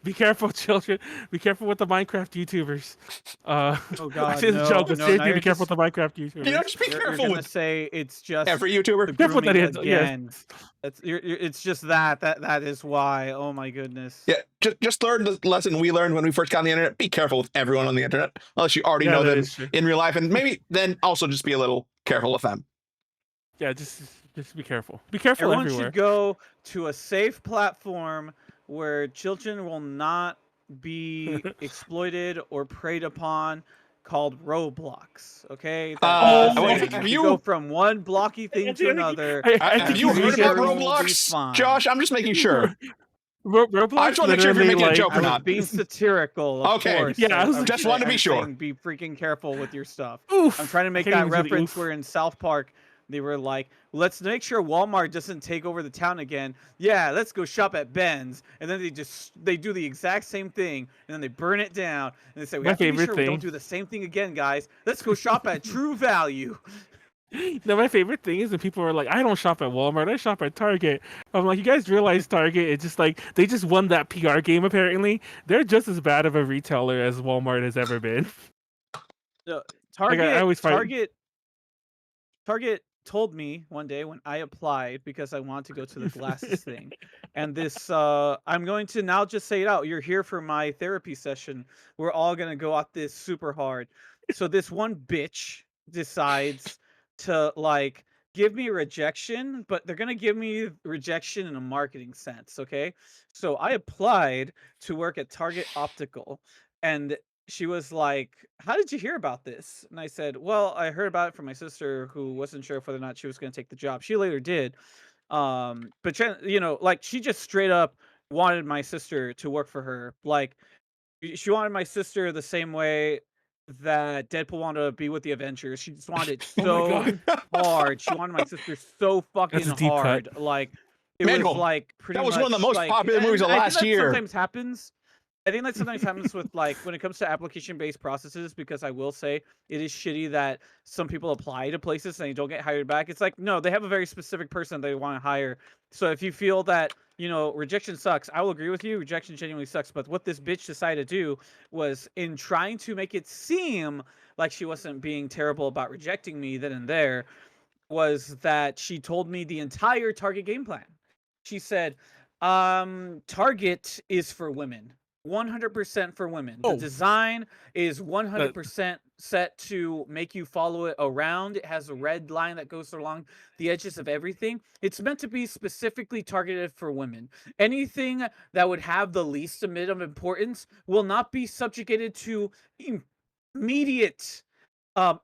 Be careful, children. Be careful with the Minecraft YouTubers. Oh God, it's a joke, but seriously, now be careful with the Minecraft YouTubers. Just be You're careful gonna with say it's just every YouTuber. Careful that grooming it's again. It's just that is why. Oh my goodness. Yeah, just learn the lesson we learned when we first got on the internet. Be careful with everyone on the internet, unless you already know that them is true. in real life, and maybe then also just be a little careful with them. Yeah, just be careful. Be careful Everyone everywhere. should go to a safe platform where children will not be exploited or preyed upon, called Roblox. Okay. You go from one blocky thing to another. Have you heard about Roblox, Josh? I'm just making sure. Roblox. I just want to make sure if you're making a joke or I was not. being satirical. Of course. Yeah, So I just wanted to be sure. Be freaking careful with your stuff. Oof. I'm trying to make I can't that even do the reference oof. where in South Park they were like, let's make sure Walmart doesn't take over the town again. Yeah, let's go shop at Ben's. And then they do the exact same thing, and then they burn it down. And they say, we have to be sure we don't do the same thing again, guys. Let's go shop at True Value. No, my favorite thing is when people are like, I don't shop at Walmart, I shop at Target. I'm like, you guys realize Target is just like, they just won that PR game apparently. They're just as bad of a retailer as Walmart has ever been. Target, I always fight. Target told me one day when I applied because I wanted to go to the glasses thing. And this, I'm going to now just say it out. You're here for my therapy session. We're all going to go at this super hard. So this one bitch decides to like give me rejection, but they're going to give me rejection in a marketing sense. Okay. So I applied to work at Target Optical, and she was like, how did you hear about this? And I said, well, I heard about it from my sister, who wasn't sure whether or not she was going to take the job. She later did. But like, she just straight up wanted my sister to work for her. Like, she wanted my sister the same way that Deadpool wanted to be with the Avengers. She just wanted it so hard. She wanted my sister so fucking hard. Like, it Manuel, was like pretty much that was one of the most popular movies of last year. Sometimes happens. I think that sometimes happens with like when it comes to application-based processes, because I will say it is shitty that some people apply to places and they don't get hired back. It's like, no, they have a very specific person they want to hire. So if you feel that, rejection sucks, I will agree with you. Rejection genuinely sucks. But what this bitch decided to do was, in trying to make it seem like she wasn't being terrible about rejecting me then and there, was that she told me the entire Target game plan. She said, Target is for women. 100% for women. The design is 100% set to make you follow it around. It has a red line that goes along the edges of everything. It's meant to be specifically targeted for women. Anything that would have the least amount of importance will not be subjugated to immediate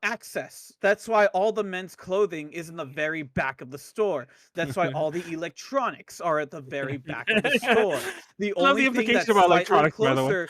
access. That's why all the men's clothing is in the very back of the store. That's why all the electronics are at the very back of the store. The I love the only thing implication that's about slightly electronics, by the way. closer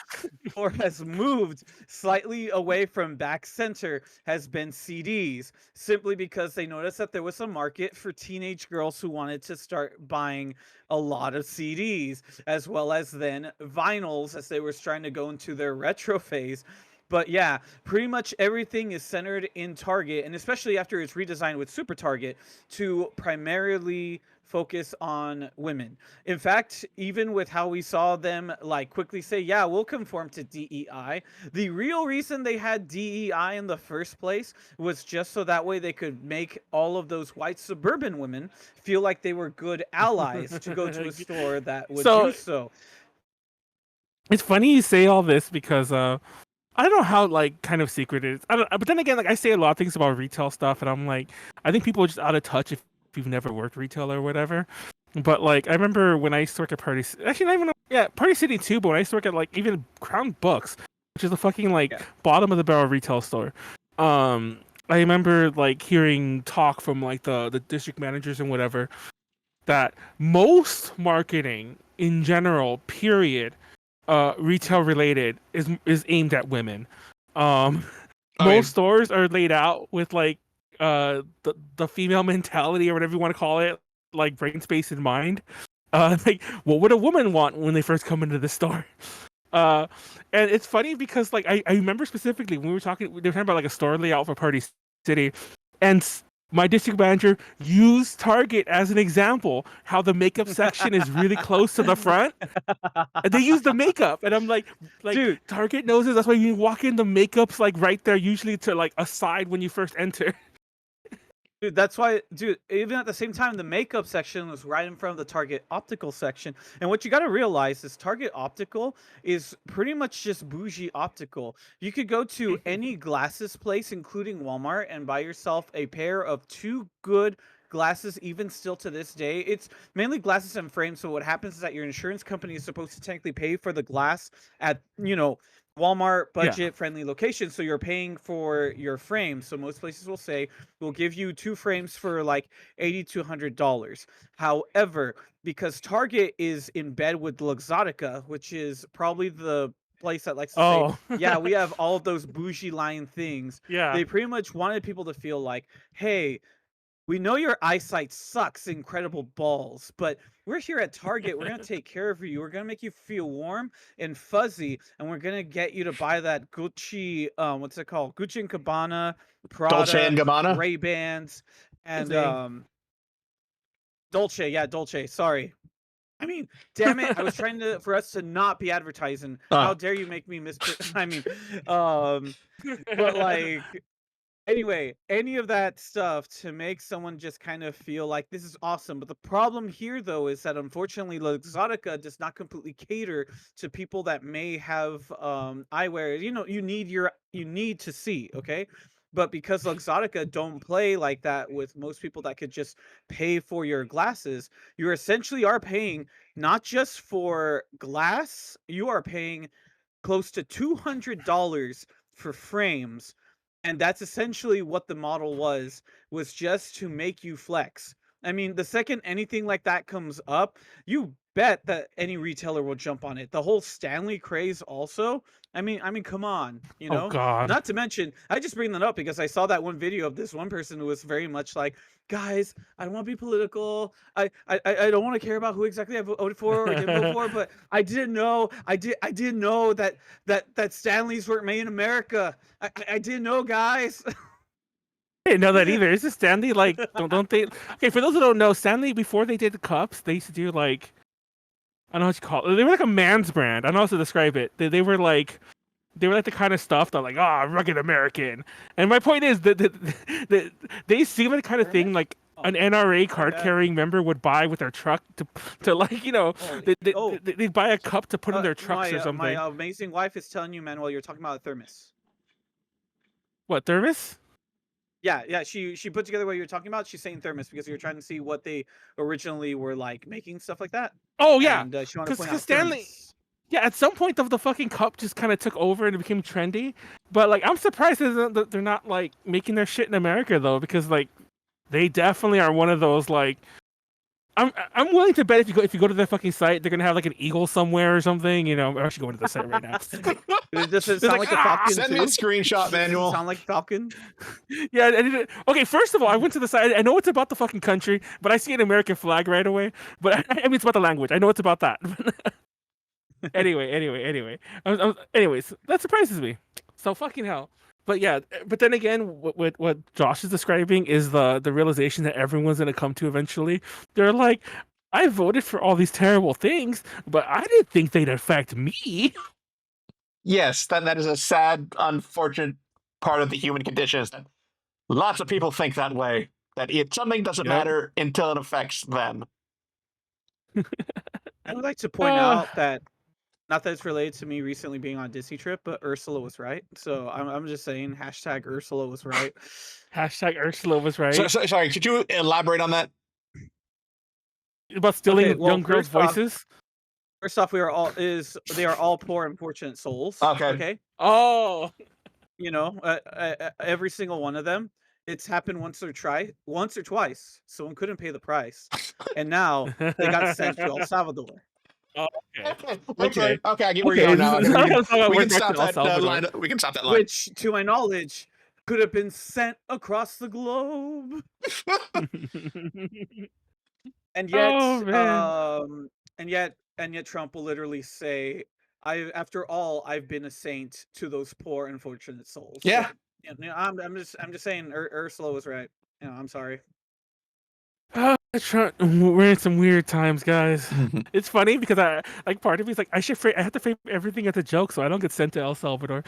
or has moved slightly away from back center has been CDs, simply because they noticed that there was a market for teenage girls who wanted to start buying a lot of CDs, as well as then vinyls as they were trying to go into their retro phase. But yeah, pretty much everything is centered in Target, and especially after it's redesigned with Super Target to primarily focus on women. In fact, even with how we saw them like quickly say, yeah, we'll conform to DEI, the real reason they had DEI in the first place was just so that way they could make all of those white suburban women feel like they were good allies to go to a store that would do so. It's funny you say all this because I don't know how like kind of secret it is. I don't, but then again, like I say a lot of things about retail stuff, and I'm like, I think people are just out of touch if you've never worked retail or whatever. But like, I remember when I used to work at actually not even Party City too. But when I used to work at like even Crown Books, which is a fucking like bottom of the barrel retail store. I remember like hearing talk from like the district managers and whatever that most marketing in general, period, retail related is aimed at women. Most stores are laid out with like the female mentality or whatever you want to call it, like brain space in mind. Like what would a woman want when they first come into the store? And it's funny because like I remember specifically when they were talking about like a store layout for Party City, and my district manager used Target as an example, how the makeup section is really close to the front. And they use the makeup. And I'm like, dude, Target knows this. That's why you walk in, the makeup's like right there, usually to like a side when you first enter. Dude, that's why, dude, even at the same time, the makeup section was right in front of the Target optical section. And what you got to realize is Target optical is pretty much just bougie optical. You could go to any glasses place, including Walmart, and buy yourself a pair of 2 good glasses. Even still to this day, it's mainly glasses and frames. So what happens is that your insurance company is supposed to technically pay for the glass at, Walmart budget-friendly location, so you're paying for your frame. So most places will say, we'll give you 2 frames for like $80 to $100. However, because Target is in bed with Luxottica, which is probably the place that likes to say, yeah, we have all of those bougie line things. Yeah. They pretty much wanted people to feel like, hey, we know your eyesight sucks, incredible balls, but we're here at Target. We're going to take care of you. We're going to make you feel warm and fuzzy, and we're going to get you to buy that Gucci, what's it called? Gucci and Gabbana, Prada, Dolce and Gabbana? Ray-Bans, and Dolce, sorry. I mean, damn it, I was trying for us to not be advertising. How dare you make me but like... Anyway, any of that stuff to make someone just kind of feel like this is awesome. But the problem here, though, is that unfortunately, Luxottica does not completely cater to people that may have eyewear. You need to see, okay? But because Luxottica don't play like that with most people that could just pay for your glasses, you essentially are paying not just for glass, you are paying close to $200 for frames. And that's essentially what the model was just to make you flex. I mean, the second anything like that comes up, you bet that any retailer will jump on it. The whole Stanley craze also. I mean, come on, Oh God. Not to mention, I just bring that up because I saw that one video of this one person who was very much like, guys, I don't want to be political. I don't want to care about who exactly I voted for or didn't vote for, but I didn't know that Stanleys weren't made in America. I didn't know, guys. I didn't know that either. Is this Stanley like don't they? Okay, for those who don't know, Stanley before they did the cups, they used to do like, I don't know what you call it. They were like a man's brand. I don't know how to describe it. They were like the kind of stuff that like, rugged American. And my point is that they seem like the kind of thing like an NRA card carrying member would buy with their truck to like, they'd buy a cup to put in their trucks or something. My amazing wife is telling you, Manuel, you're talking about a thermos. What, thermos? Yeah. She put together what you were talking about. She's saying thermos because you were trying to see what they originally were like making stuff like that. Oh yeah, And she wanted to point because out Stanley. thermos. Yeah, at some point the fucking cup just kind of took over and it became trendy. But like, I'm surprised that they're not like making their shit in America though, because like they definitely are one of those like. I'm willing to bet if you go to their fucking site, they're gonna have like an eagle somewhere or something. You know, I'm actually going to the site right now. Does it sound like a falcon Send too? me a screenshot, Manuel. Sound like falcon? Yeah, okay. First of all, I went to the site. I know it's about the fucking country, but I see an American flag right away. But I mean, it's about the language. I know it's about that. anyway. Anyways, that surprises me. So fucking hell. But yeah, but then again, what Josh is describing is the realization that everyone's gonna come to eventually. They're like, I voted for all these terrible things, but I didn't think they'd affect me. Yes, that is a sad, unfortunate part of the human condition. Is that lots of people think that way. That something doesn't matter until it affects them. I would like to point out that, not that it's related to me recently being on a Disney trip, but Ursula was right. So I'm just saying, hashtag Ursula was right. Hashtag Ursula was right. Sorry, could you elaborate on that? About stealing young girls' voices? First off, they are all poor, unfortunate souls. Okay. Oh. You know, every single one of them. It's happened once or twice. Someone couldn't pay the price, and now they got sent to El Salvador. Oh, okay. I get where you're going now. We can stop that line. We can stop that line. Which, to my knowledge, could have been sent across the globe. And yet, Trump will literally say, after all, I've been a saint to those poor, unfortunate souls. Yeah. So, I'm just saying, Ursula was right. You know, I'm sorry. We're in some weird times, guys. It's funny because part of me is like, I have to frame everything as a joke so I don't get sent to El Salvador.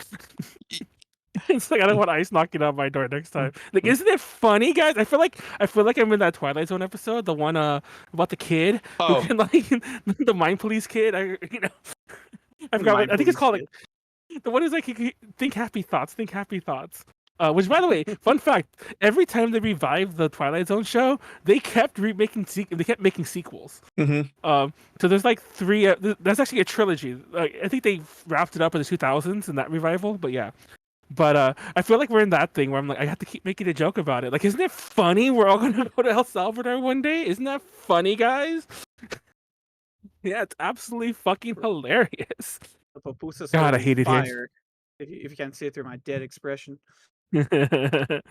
It's like I don't want ICE knocking on my door next time. Like, isn't it funny, guys? I feel like I'm in that Twilight Zone episode, the one about the kid who can, like, the mind police kid. I forgot. I think it's called like, the one who's like, think happy thoughts. Which, by the way, fun fact: every time they revived the Twilight Zone show, they kept making sequels. Mm-hmm. So there's like 3. That's actually a trilogy. I think they wrapped it up in the 2000s in that revival. But yeah. But I feel like we're in that thing where I'm like, I have to keep making a joke about it. Like, isn't it funny? We're all gonna go to El Salvador one day. Isn't that funny, guys? Yeah, it's absolutely fucking hilarious. God, I hate it here. If you can't see it through my dead expression. It's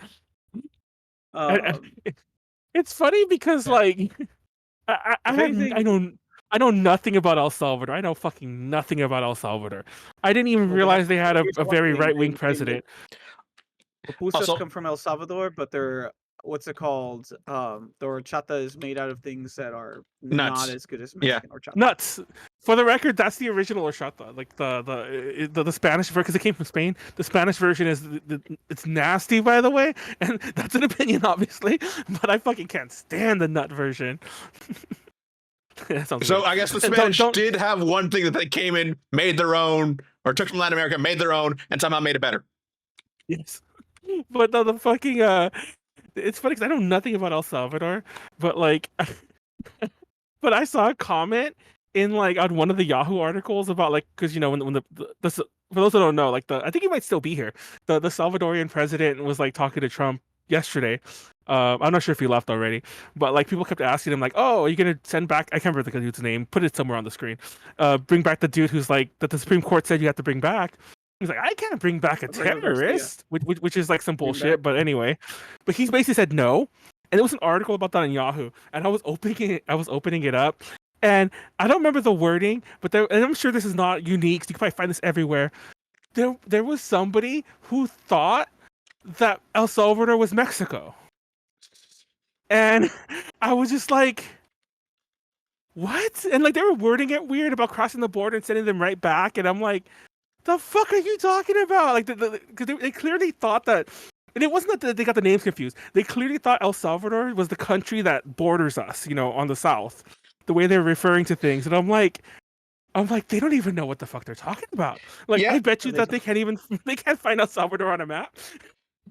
funny because like I know nothing about El Salvador. I know fucking nothing about El Salvador. I didn't even realize they had a very right-wing president. Pupusas come from El Salvador, but they're, what's it called? The horchata is made out of things that are not as good as Mexican horchata. Nuts. For the record, that's the original horchata, like the Spanish version, because it came from Spain. The Spanish version is it's nasty, by the way, and that's an opinion, obviously. But I fucking can't stand the nut version. So weird. I guess the Spanish did have one thing that they came in, made their own, or took from Latin America, made their own, and somehow made it better. Yes, but the fucking it's funny because I know nothing about El Salvador, but like, but I saw a comment in like on one of the Yahoo articles about like, because you know when the for those who don't know, like I think he might still be here. The Salvadorian president was like talking to Trump yesterday. I'm not sure if he left already, but like people kept asking him like, "Oh, are you gonna send back?" I can't remember the dude's name. Put it somewhere on the screen. Bring back the dude who's like that the Supreme Court said you have to bring back. He's like, I can't bring back a terrorist, which is like some bullshit. But anyway, but he's basically said no, and there was an article about that on Yahoo, and I was opening it up, and I don't remember the wording, but and I'm sure this is not unique. So you can probably find this everywhere. There was somebody who thought that El Salvador was Mexico. And I was just like, what? And like they were wording it weird about crossing the border and sending them right back. And I'm like, the fuck are you talking about? Like, because they clearly thought that, and it wasn't that they got the names confused. They clearly thought El Salvador was the country that borders us, you know, on the south. The way they're referring to things. And I'm like, they don't even know what the fuck they're talking about. Like, I bet you that they can't find El Salvador on a map.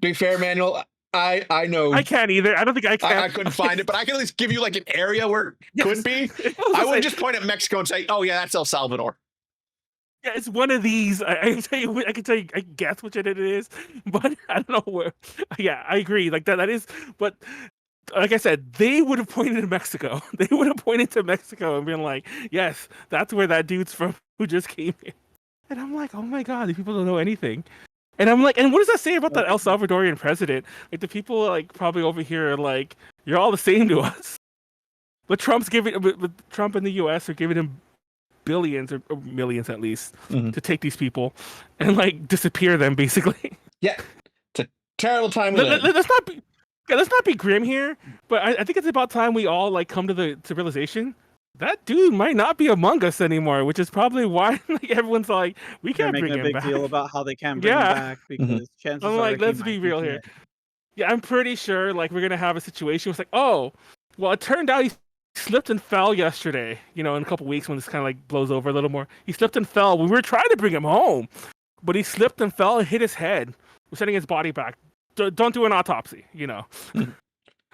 Be fair, Manuel. I know I can't either. I don't think I can. I couldn't find it, but I can at least give you like an area where it could be. I would just point at Mexico and say, "Oh yeah, that's El Salvador." Yeah, it's one of these. I can tell you. I can tell you. I guess which it is, but I don't know where. Yeah, I agree. Like that. That is. But like I said, they would have pointed to Mexico. They would have pointed to Mexico and been like, "Yes, that's where that dude's from who just came here." And I'm like, "Oh my god, these people don't know anything." And I'm like, "And what does that say about that El Salvadorian president? Like the people like probably over here are like, you're all the same to us." But but Trump and the U.S. are giving him billions or millions at least to take these people and like disappear them basically. Yeah, it's a terrible time we live. Let's not be grim here, but I think it's about time we all like come to the realization that dude might not be among us anymore, which is probably why like everyone's like, we can't bring him back. Making a big deal about how they can't bring him back because chances I'm are like, he let's might be be real dead. here. Yeah, I'm pretty sure like we're gonna have a situation where it's like, oh, well, it turned out he slipped and fell yesterday. You know, in a couple weeks when this kind of like blows over a little more, he slipped and fell. We were trying to bring him home, but he slipped and fell and hit his head. We're sending his body back. Don't do an autopsy. You know,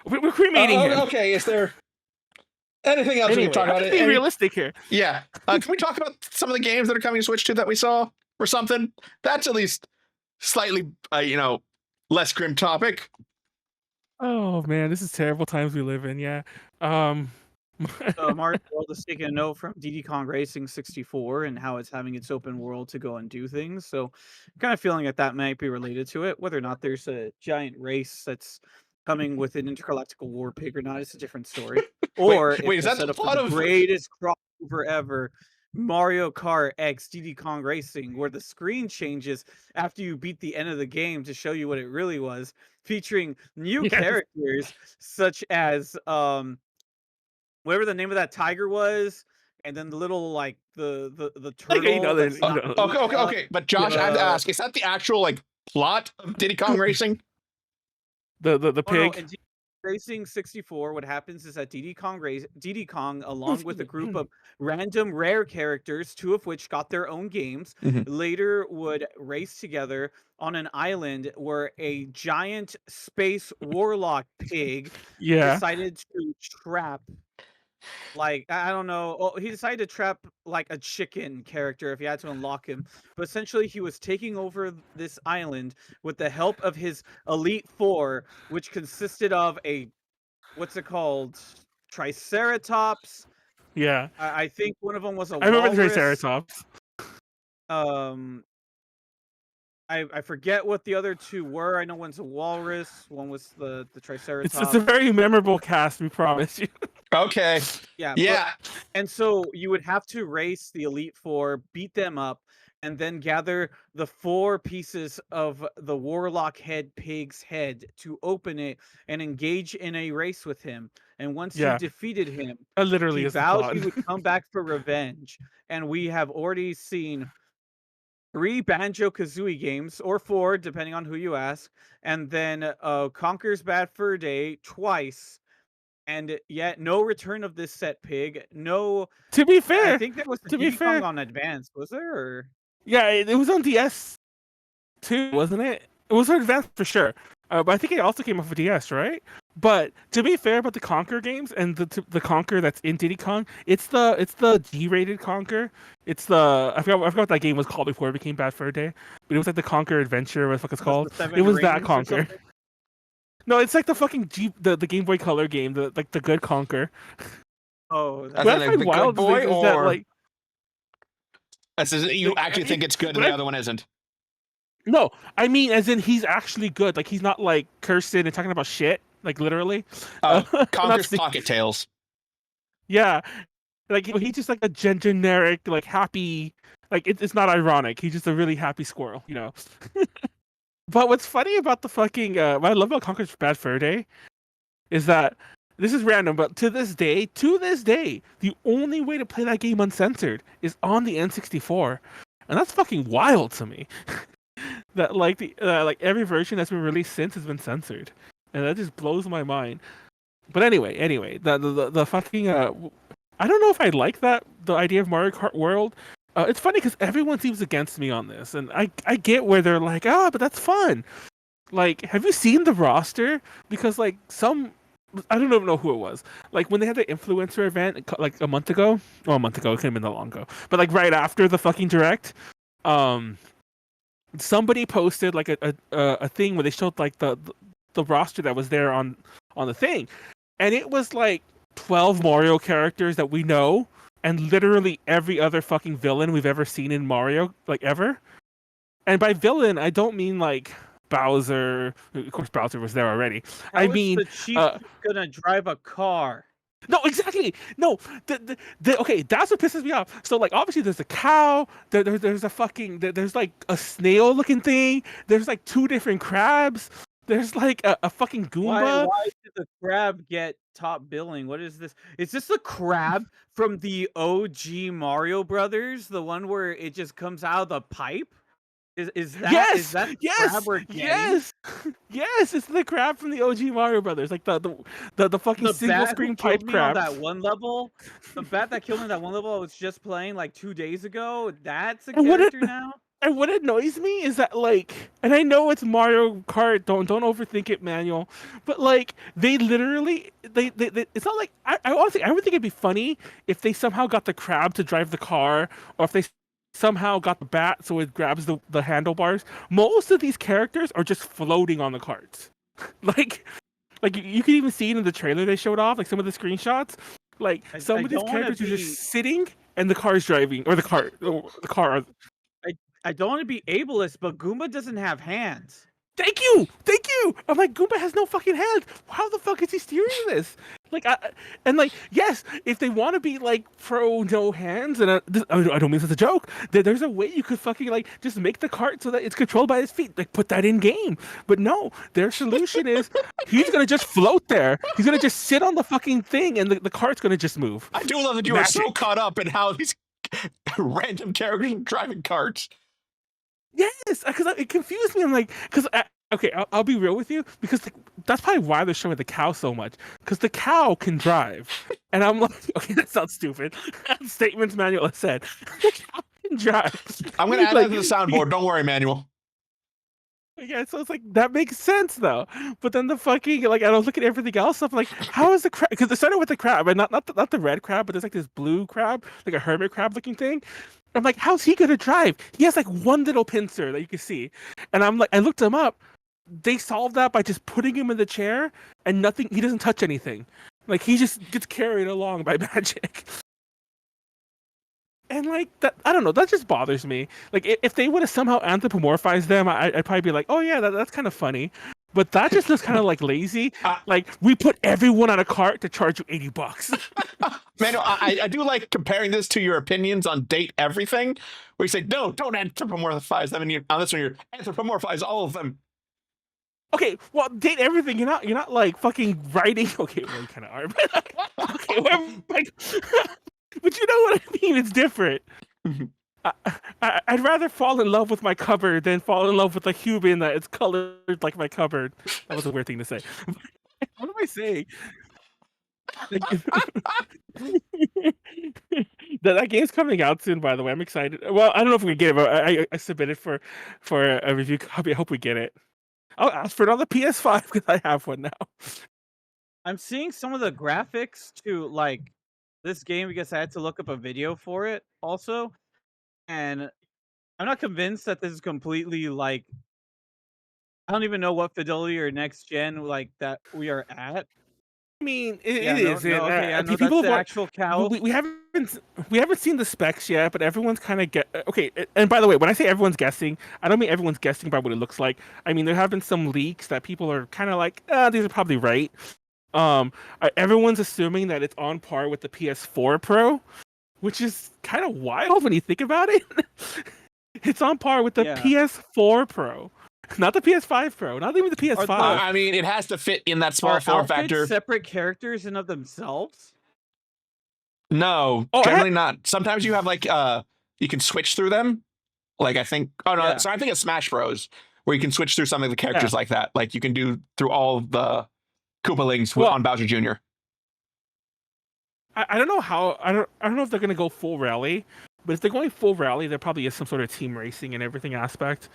we're cremating him. Okay, is there anything else we can talk about? Let's be realistic here. Yeah, can we talk about some of the games that are coming to Switch 2 that we saw or something? That's at least slightly, less grim topic. Oh man, this is terrible times we live in. Yeah. So Mario World is taking a note from Diddy Kong Racing 64 and how it's having its open world to go and do things. So I'm kind of feeling that might be related to it. Whether or not there's a giant race that's coming with an intergalactical war pig or not, it's a different story. Or wait, is that the plot of greatest crossover ever? Mario Kart X Diddy Kong Racing, where the screen changes after you beat the end of the game to show you what it really was, featuring new characters such as whatever the name of that tiger was, and then the little like the turtle. Okay. But Josh, I have to ask: is that the actual like plot of Diddy Kong Racing? The pig. No, in Racing 64, what happens is that Diddy Kong, along with a group of random rare characters, two of which got their own games, later would race together on an island where a giant space warlock pig decided to trap. Like, I don't know. Oh, he decided to trap like a chicken character if you had to unlock him. But essentially, he was taking over this island with the help of his Elite Four, which consisted of what's it called? Triceratops. Yeah. I think one of them was a I remember walrus. the Triceratops. I forget what the other two were. I know one's a walrus, one was the Triceratops. It's a very memorable cast, we promise you. Okay. Yeah. And so you would have to race the Elite Four, beat them up, and then gather the 4 pieces of the Warlock Head Pig's head to open it and engage in a race with him. And once you defeated him, he vowed he would come back for revenge. And we have already seen 3 Banjo-Kazooie games, or 4, depending on who you ask, and then Conker's Bad Fur Day twice, and yet no return of this set pig. No. To be fair, I think that was Diddy Kong on Advance, was there? Or? Yeah, it was on DS too, wasn't it? It was on Advance for sure. But I think it also came off of DS, right? But to be fair about the Conker games and the Conker that's in Diddy Kong, it's the G-rated Conker. It's I forgot what that game was called before it became Bad Fur Day, but it was like the Conker Adventure, what the fuck it's called. It was that Conker. No, it's like the fucking the Game Boy Color game, the good Conker. Oh, that's the wild boy, or that, like, you actually think it's good and the other one isn't? No, I mean as in he's actually good. Like he's not like cursing and talking about shit. Like literally. Conker's Pocket Tales. Yeah, like he's just like a generic, like happy. Like it's not ironic. He's just a really happy squirrel, you know. But what's funny about the fucking what I love about Conker's Bad Fur Day is that this is random, but to this day, the only way to play that game uncensored is on the N64, and that's fucking wild to me. That like like every version that's been released since has been censored, and that just blows my mind. But anyway, the fucking I don't know if I like the idea of Mario Kart World. It's funny because everyone seems against me on this, and I get where they're like, but that's fun. like, have you seen the roster? Because like I don't even know who it was. Like when they had the influencer event like a month ago. Well, a month ago, it couldn't have been that long ago. But like right after the fucking direct, um, somebody posted like a thing where they showed like the roster that was there on the thing, and it was like 12 Mario characters that we know, and literally every other fucking villain we've ever seen in Mario, like ever. And by villain, I don't mean like Bowser. Of course, Bowser was there already. How I is mean, the chief gonna drive a car? no, exactly. No, okay, that's what pisses me off. So, like, obviously, there's a cow. There's a fucking. There's like a snail-looking thing. There's like 2 different crabs. There's like a fucking Goomba. Why did the crab get top billing? What is this? Is this the crab from the OG Mario Brothers? The one where it just comes out of the pipe? Is that Yes, the yes, crab we're getting? yes, yes. It's the crab from the OG Mario Brothers, like the fucking The single bat screen who pipe killed me crab. on that one level, the bat that killed me on that one level I was just playing like 2 days ago. That's a And what character now. And what annoys me is that, like, and I know it's Mario Kart, don't overthink it, Manuel, but like they literally they it's not like I honestly I would think it'd be funny if they somehow got the crab to drive the car, or if they somehow got the bat so it grabs the handlebars. Most of these characters are just floating on the carts. like you can even see it in the trailer they showed off, like some of the screenshots. Like some of these characters are just sitting and the car's driving, or the car. I don't want to be ableist, but Goomba doesn't have hands. Thank you. I'm like, Goomba has no fucking hands. How the fuck is he steering this? Like, and like, yes, if they want to be like pro no hands, and I don't mean this as a joke. There's a way you could fucking like just make the cart so that it's controlled by his feet. Like, put that in game. But no, their solution is he's gonna just float there. He's gonna just sit on the fucking thing, and the cart's gonna just move. I do love that you are so caught up in how these random characters are driving carts. Yes, because it confused me. I'm like, because okay, I'll be real with you, because that's probably why they're showing the cow so much, because the cow can drive, and I'm like, okay, that sounds stupid. Statements Manuel has said. The cow can drive. I'm gonna add that to the soundboard. Don't worry, Manuel. Yeah, so it's like that makes sense though. But then the fucking like I don't look at everything else. I'm like, how is the crab? Because it started with the crab, and not the red crab, but there's like this blue crab, like a hermit crab looking thing. I'm like, how's he gonna drive? He has like one little pincer that you can see, and I'm like, I looked him up. They solved that by just putting him in the chair and nothing. He doesn't touch anything. Like he just gets carried along by magic. And like that, I don't know. That just bothers me. Like if they would have somehow anthropomorphized them, I'd probably be like, oh yeah, that's kind of funny. But that just looks kind of like lazy. Like we put everyone on a cart to charge you $80. Manuel, I do like comparing this to your opinions on Date Everything, where you say, no, don't anthropomorphize them, and on this one, you're anthropomorphize all of them. Okay, well, Date Everything. You're not like fucking writing. Okay, well, you kind of are. But, okay, well, like, but you know what I mean. It's different. I'd rather fall in love with my cupboard than fall in love with a human that is colored like my cupboard. That was a weird thing to say. What am I saying? That game's coming out soon, by the way. I'm excited. Well, I don't know if we can get it, but I submitted for a review copy. I hope we get it. I'll ask for it on the PS5 because I have one now. I'm seeing some of the graphics to like this game because I had to look up a video for it also. And I'm not convinced that this is completely like I don't even know what fidelity or next gen like that we are at. I mean, it Yeah, is. no, okay, yeah, no, People that's the have actual cow. we haven't seen the specs yet, but everyone's kind of okay. And by the way, when I say everyone's guessing, I don't mean everyone's guessing by what it looks like. I mean there have been some leaks that people are kind of like, these are probably right. Everyone's assuming that it's on par with the PS4 Pro, which is kind of wild when you think about it. It's on par with the PS4 Pro. Not the PS5 Pro, not even the PS5. I mean, it has to fit in that small form factor. Separate characters in of themselves? No, generally not. Sometimes you have like you can switch through them. Like I think so I think it's Smash Bros. Where you can switch through some of the characters like that. Like you can do through all the Koopalings on Bowser Jr. I don't know how I don't know if they're gonna go full rally, but if they're going full rally, there probably is some sort of team racing and everything aspect.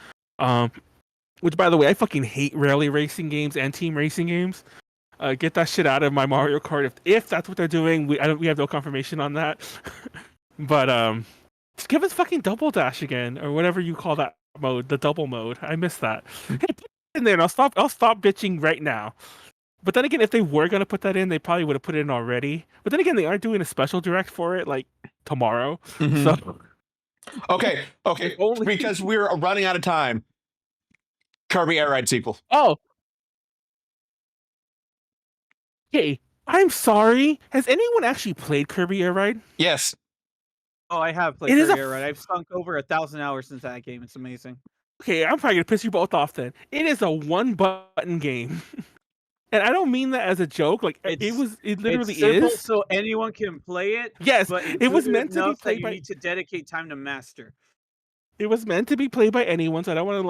Which, by the way, I fucking hate rally racing games and team racing games. Get that shit out of my Mario Kart. If that's what they're doing, we have no confirmation on that. But just give us fucking Double Dash again, or whatever you call that mode, the double mode. I miss that. Hey, put it in there, and I'll stop bitching right now. But then again, if they were gonna put that in, they probably would have put it in already. But then again, they are doing a special direct for it, like tomorrow. Mhm. So Okay, because we're running out of time. Kirby Air Ride sequel. oh, hey, I'm sorry. Has anyone actually played Kirby Air Ride? Yes. Oh, I have played It is Kirby Air Ride. I've sunk over 1,000 hours since that game. It's amazing. Okay, I'm probably gonna piss you both off then. It is a one-button game. And I don't mean that as a joke. Like it literally it's simple, is. so anyone can play it. Yes, but it was meant to be enough that played you by. need to dedicate time to master. It was meant to be played by anyone, so I don't want to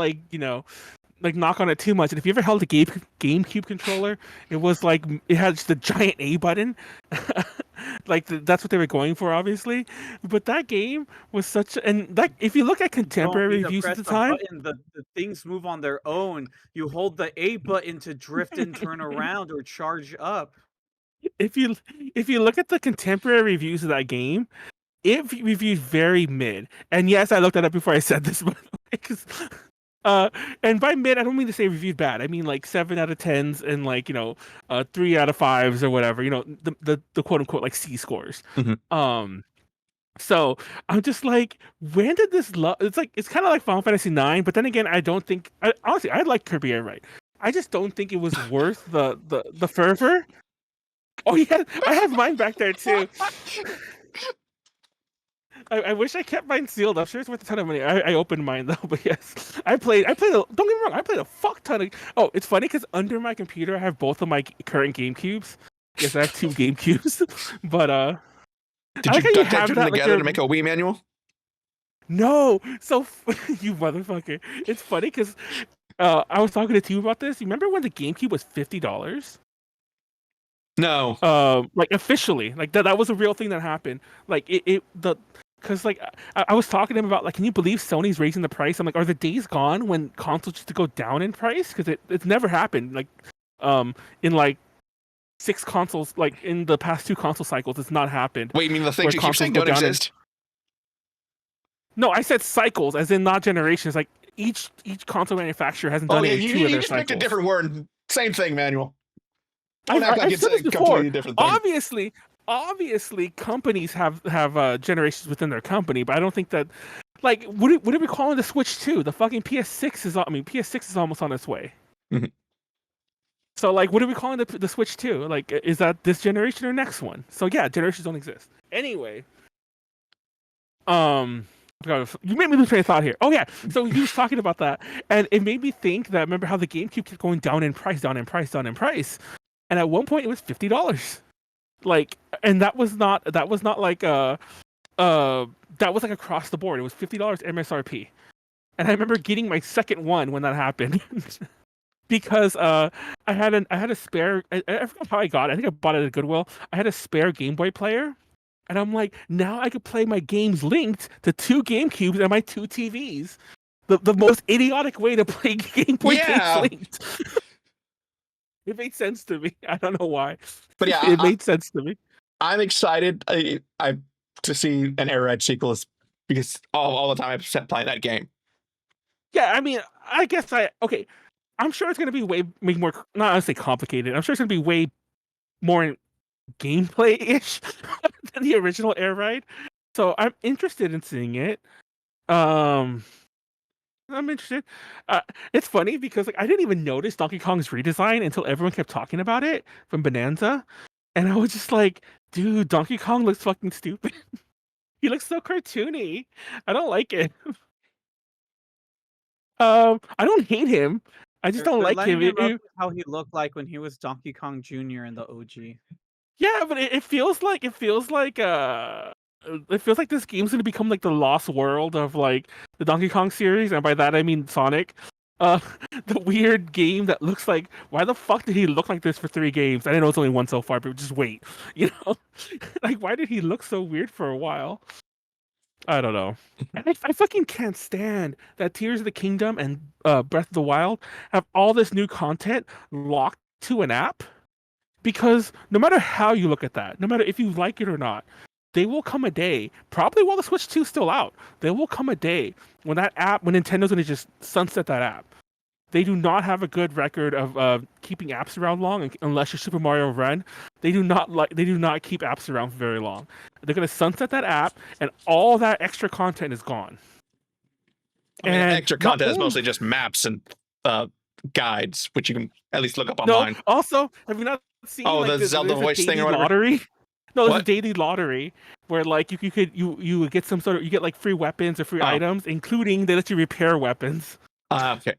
knock on it too much. And if you ever held a GameCube controller, it was like it had just a giant A button. That's what they were going for, obviously. But that game was if you look at contemporary reviews at the time, the things move on their own. You hold the A button to drift and turn around or charge up. if you look at the contemporary reviews of that game, it reviewed very mid. And yes, I looked at it before I said this, because and by mid, I don't mean to say reviewed bad. I mean like 7 out of 10s and 3 out of 5s or whatever. The quote unquote like C scores. Mm-hmm. So I'm just like, when did this it's kind of like Final Fantasy 9, but then again, I don't think honestly I like Kirby Air Ride. I just don't think it was worth the fervor. Oh yeah, I have mine back there too. I wish I kept mine sealed. I'm sure it's worth a ton of money. I opened mine though, but yes, I played. Don't get me wrong. I played a fuck ton of. Oh, it's funny because under my computer I have both of my current GameCubes. Yes, I have 2 GameCubes. But did you duct tape them together to make a Wii manual? No. So you motherfucker. It's funny because I was talking to T about this. You remember when the GameCube was $50? No. Like officially, like that was a real thing that happened. Like because I was talking to him about can you believe Sony's raising the price? I'm like, are the days gone when consoles used to go down in price? Because it's never happened. In 6 consoles, in the past 2 console cycles, it's not happened. Wait, you mean the things you keep saying don't exist? No, I said cycles, as in not generations. Like each console manufacturer hasn't done it in 2 of their cycles. You just picked a different word. Same thing, Manuel. Don't act like it's a completely different thing. Obviously, companies have generations within their company, but I don't think that. What are we calling the Switch 2? The fucking PS6 is. PS6 is almost on its way. Mm-hmm. So, what are we calling the Switch 2? Is that this generation or next one? So yeah, generations don't exist. Anyway, you made me lose train of thought here. Oh yeah, so he was talking about that, and it made me think that remember how the GameCube kept going down in price, and at one point it was $50. And that was not that was across the board. It was $50 MSRP, and I remember getting my second one when that happened. Because I had a spare. I forgot how I got it. I think I bought it at Goodwill. I had a spare Game Boy player, and I'm like, now I could play my games linked to 2 GameCubes and my 2 TVs. The most idiotic way to play Game Boy games linked. It made sense to me. I don't know why, but yeah, it made sense to me. I'm excited. To see an Air Ride sequel because all the time I've spent playing that game. Yeah, I mean, I guess okay. I'm sure it's going to be way more, not honestly complicated. I'm sure it's going to be way more gameplay-ish than the original Air Ride. So I'm interested in seeing it. I'm interested. It's funny because I didn't even notice Donkey Kong's redesign until everyone kept talking about it from Bonanza. And I was just like, dude, Donkey Kong looks fucking stupid. He looks so cartoony. I don't like it. I don't hate him. I just don't like him. How he looked like when he was Donkey Kong Jr. in the OG. Yeah, but it feels like this game's gonna become the Lost World of the Donkey Kong series, and by that I mean Sonic. The weird game that looks like, why the fuck did he look like this for 3 games? I know it's only 1 so far, but just wait, why did he look so weird for a while? I don't know. And I fucking can't stand that Tears of the Kingdom and Breath of the Wild have all this new content locked to an app. Because no matter how you look at that, no matter if you like it or not, they will come a day, probably while the Switch 2 is still out, there will come a day when that app, when Nintendo's going to just sunset that app. They do not have a good record of keeping apps around long, unless you're Super Mario Run. They do not keep apps around for very long. They're going to sunset that app, and all that extra content is gone. I mean, extra content is mostly just maps and guides, which you can at least look up online. No, also, have you not seen the Zelda voice thing or whatever? Lottery? No, there's a daily lottery where like you would get some sort of, you get like free weapons or free items, including they let you repair weapons. Okay.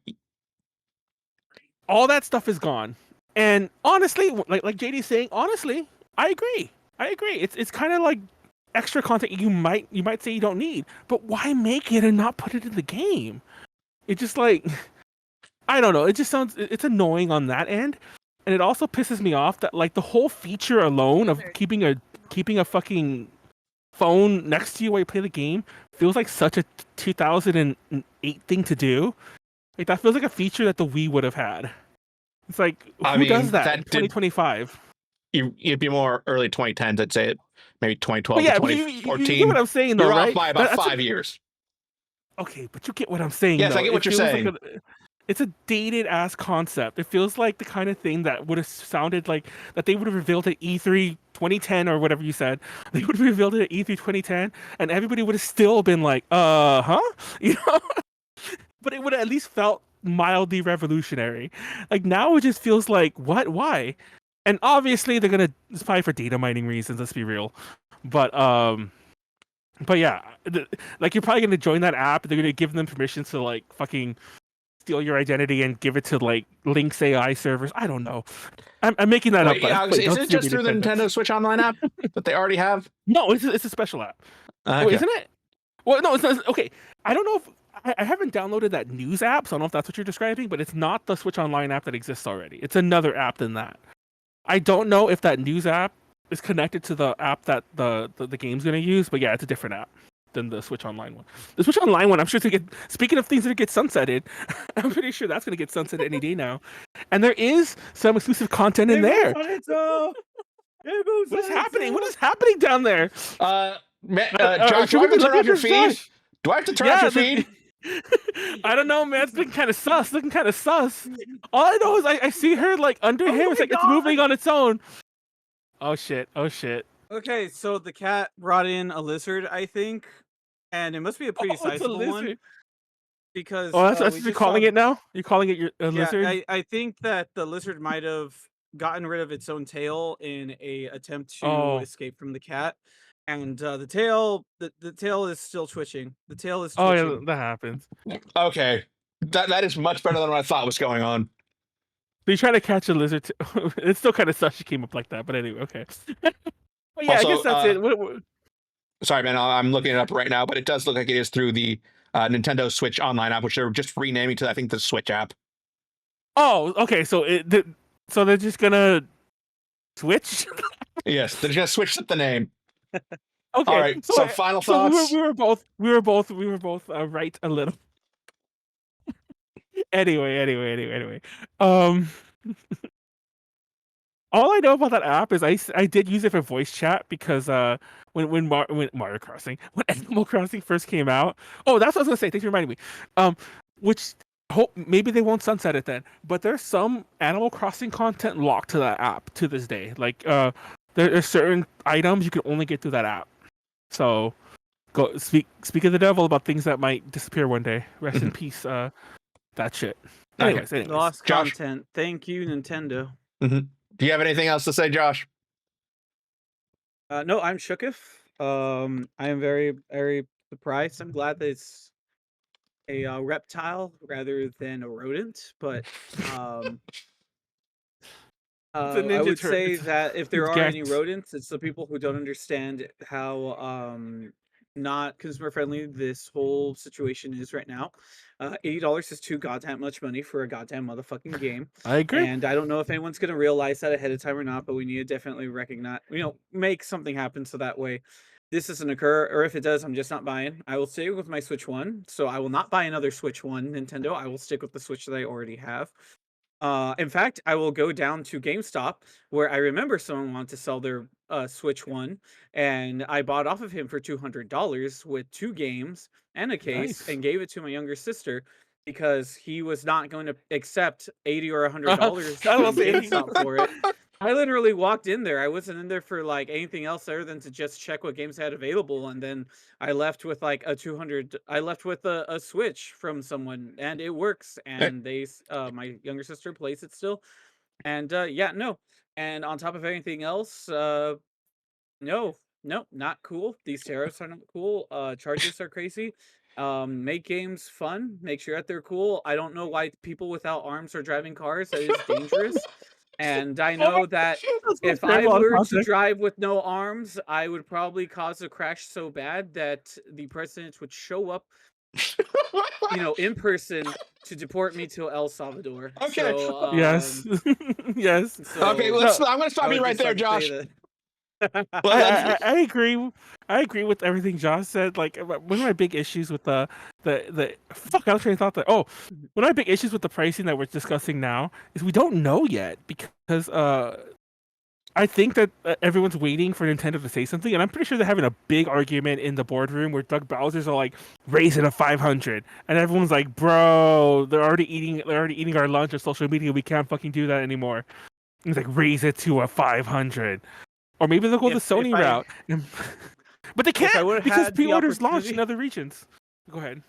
All that stuff is gone. And honestly, like JD's saying, honestly, I agree. It's kind of like extra content you might say you don't need, but why make it and not put it in the game? It just like, I don't know. It just sounds, it's annoying on that end. And it also pisses me off that like the whole feature alone of keeping a fucking phone next to you while you play the game feels like such a 2008 thing to do. Like that feels like a feature that the Wii would have had. It's like, who does that in 2025? It'd be more early 2010s. I'd say it maybe 2012 to 2014. You get what I'm saying, though, You're right? off by about 5 years. Okay, but you get what I'm saying. Yes, though. I get what you're saying. It's a dated ass concept. It feels like the kind of thing that would have sounded like that they would have revealed at E3 2010 or whatever you said. They would have revealed it at E3 2010, and everybody would have still been like, huh? You know? But it would have at least felt mildly revolutionary. Like now it just feels like, what? Why? And obviously they're gonna, it's probably for data mining reasons, let's be real. But yeah, like you're probably gonna join that app, they're gonna give them permission to like fucking steal your identity and give it to like Link's AI servers. I don't know. I'm making that up. Alex, is it just through the Nintendo Switch Online app that they already have? No, it's a special app. Okay. Wait, isn't it? Well, no, it's not. Okay, I don't know if I haven't downloaded that news app, so I don't know if that's what you're describing, but it's not the Switch Online app that exists already. It's another app than that. I don't know if that news app is connected to the app that the game's going to use, but yeah, it's a different app than the Switch Online one. The Switch Online one, I'm sure speaking of things that get sunsetted, I'm pretty sure that's going to get sunsetted any day now. And there is some exclusive content in there. What is happening? What is happening down there? Josh, do I have to turn off your feed? Do I have to turn off your feed? I don't know, man. It's looking kind of sus. All I know is I see her like under him. It's like it's moving on its own. Oh shit. Okay, so the cat brought in a lizard, I think, and it must be a pretty sizable one. Because that's what you're calling it now? You're calling it a lizard? I think that the lizard might have gotten rid of its own tail in a attempt to escape from the cat. And the tail is still twitching. The tail is twitching. Oh, yeah, that happens. Okay. That is much better than what I thought was going on. So you try to catch a lizard. It's still kind of sus she came up like that, but anyway, okay. But yeah, also, I guess that's it. What? Sorry, man, I'm looking it up right now, but it does look like it is through the Nintendo Switch Online app, which they're just renaming to, I think, the Switch app. Oh, okay. So they're just gonna switch? Yes, they're just gonna switch the name. Okay. All right. So final thoughts. We were both right a little. Anyway. All I know about that app is I did use it for voice chat because when Mario Crossing, when Animal Crossing first came out. Oh, that's what I was gonna say. Thanks for reminding me. Which hope maybe they won't sunset it then. But there's some Animal Crossing content locked to that app to this day. Like there are certain items you can only get through that app. So go speak of the devil about things that might disappear one day. Rest in peace. That shit. Anyways. Lost Josh. content. Thank you, Nintendo. Mm-hmm. Do you have anything else to say, Josh? No, I'm shooketh. I am very, very surprised. I'm glad that it's a reptile rather than a rodent. But I would say that if there are any rodents, it's the people who don't understand how not consumer friendly this whole situation is right now. $80 is too goddamn much money for a goddamn motherfucking game. I agree. And I don't know if anyone's gonna realize that ahead of time or not, but we need to definitely recognize, make something happen so that way this doesn't occur, or if it does, I'm just not buying. I will stay with my Switch 1, so I will not buy another Switch 1 Nintendo. I will stick with the Switch that I already have. In fact, I will go down to GameStop where I remember someone wanted to sell their Switch 1, and I bought off of him for $200 with 2 games and a case, Nice. and gave it to my younger sister because he was not going to accept $80 or $100 I from was saying- GameStop for it. I literally walked in there. I wasn't in there for like anything else other than to just check what games I had available, and then I left with like a 200. I left with a Switch from someone, and it works. And my younger sister plays it still, and yeah, no. And on top of anything else, no, not cool. These tariffs are not cool. Charges are crazy. Make games fun. Make sure that they're cool. I don't know why people without arms are driving cars. That is dangerous. And I know that if I were to drive with no arms, I would probably cause a crash so bad that the president would show up, in person to deport me to El Salvador. Okay. So, yes. Yes. so Okay, I'm going to stop I you would right just there, like to say Josh. that- I agree. I agree with everything Josh said. Like one of my big issues with the fuck, I was trying to thought that. Oh, one of my big issues with the pricing that we're discussing now is we don't know yet because I think that everyone's waiting for Nintendo to say something, and I'm pretty sure they're having a big argument in the boardroom where Doug Bowser's are like, raise it to 500, and everyone's like, bro, they're already eating our lunch on social media. We can't fucking do that anymore. He's like, raise it to a 500. Or maybe they'll go the Sony route. But they can't because pre-orders launched in other regions. Go ahead.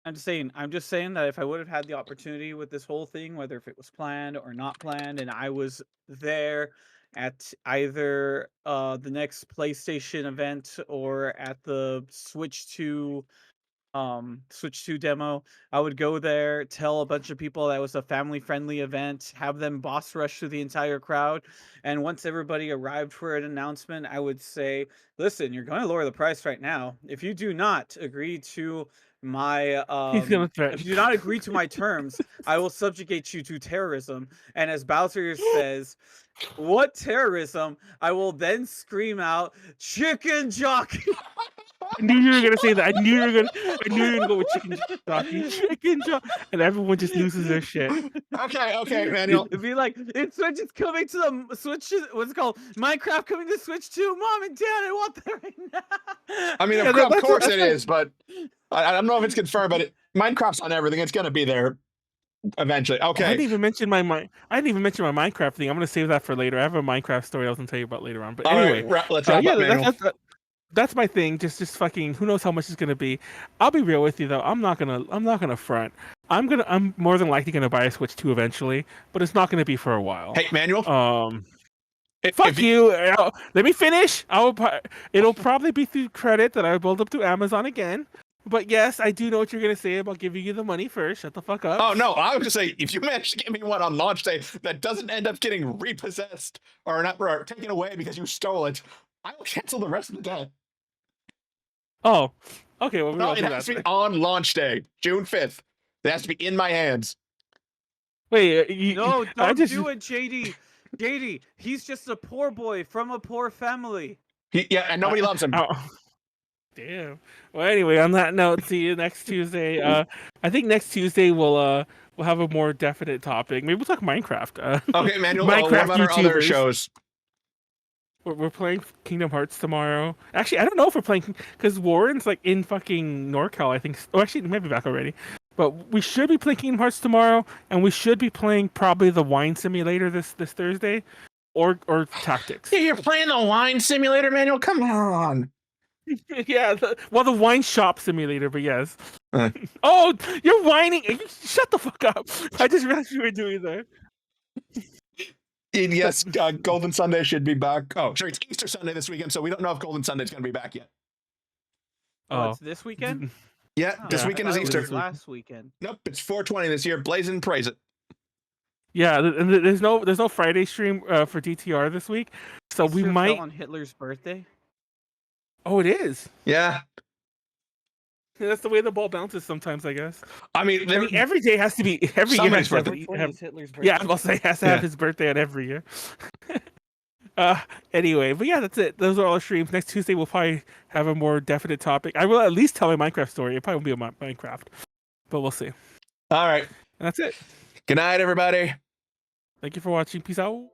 I'm just saying that if I would have had the opportunity with this whole thing, whether if it was planned or not planned, and I was there at either the next PlayStation event or at the Switch 2 demo, I would go there, tell a bunch of people that was a family friendly event, have them boss rush through the entire crowd, and once everybody arrived for an announcement, I would say, listen, you're going to lower the price right now. If you do not agree to my if you do not agree to my terms, I will subjugate you to terrorism. And as Bowser says, what terrorism? I will then scream out, chicken jockey. I knew you were gonna say that. I knew you were gonna go with chicken jockey, and everyone just loses their shit. Okay, Manuel. It'd be like, Switch is coming to the Switch. What's it called? Minecraft coming to Switch 2. Mom and Dad, I want that right now. I mean, of course it is, but I don't know if it's confirmed. But Minecraft's on everything. It's gonna be there eventually. Okay. I didn't even mention my Minecraft thing. I'm gonna save that for later. I have a Minecraft story I was gonna tell you about later on. But anyway, let's wrap up, Manuel. That's my thing. Just fucking. Who knows how much it's gonna be? I'll be real with you though. I'm not gonna front. I'm more than likely gonna buy a Switch 2 eventually, but it's not gonna be for a while. Hey, Manuel. Fuck you. Let me finish. It'll probably be through credit that I build up to Amazon again. But yes, I do know what you're gonna say about giving you the money first. Shut the fuck up. Oh no, I was gonna say if you manage to get me one on launch day that doesn't end up getting repossessed or taken away because you stole it, I will cancel the rest of the day. Oh, okay. Well, no, it has to be on launch day, June 5th. It has to be in my hands. Wait, no, don't do it, JD. JD, he's just a poor boy from a poor family. And nobody loves him. Damn. Well, anyway, on that note, see you next Tuesday. I think next Tuesday we'll have a more definite topic. Maybe we'll talk Minecraft. Okay, Manuel. Minecraft what about our other shows? We're playing Kingdom Hearts tomorrow. Actually, I don't know if we're playing because Warren's like in fucking NorCal. I think. Oh, actually, he might be back already. But we should be playing Kingdom Hearts tomorrow, and we should be playing probably the wine simulator this Thursday, or Tactics. Yeah, you're playing the wine simulator, Manuel. Come on. Yeah, the wine shop simulator, but yes. Oh, you're whining. Shut the fuck up. I just realized you were doing that. Yes, Golden Sunday should be back. Oh, sure, it's Easter Sunday this weekend, so we don't know if Golden Sunday's going to be back yet. Oh, it's this weekend? Yeah, this weekend is Easter. Last weekend. Nope, it's 420 this year. Blazing praise it. Yeah, and there's no Friday stream for DTR this week, so we might on Hitler's birthday. Oh, it is. Yeah. That's the way the ball bounces sometimes, I guess. I mean every day has to be every year. Somebody's birthday. Hitler's birthday. Yeah, I'll say has to have his birthday at every year. Anyway, but yeah, that's it. Those are all the streams. Next Tuesday we'll probably have a more definite topic. I will at least tell my Minecraft story. It probably won't be about Minecraft, but we'll see. All right. And that's it. Good night, everybody. Thank you for watching. Peace out.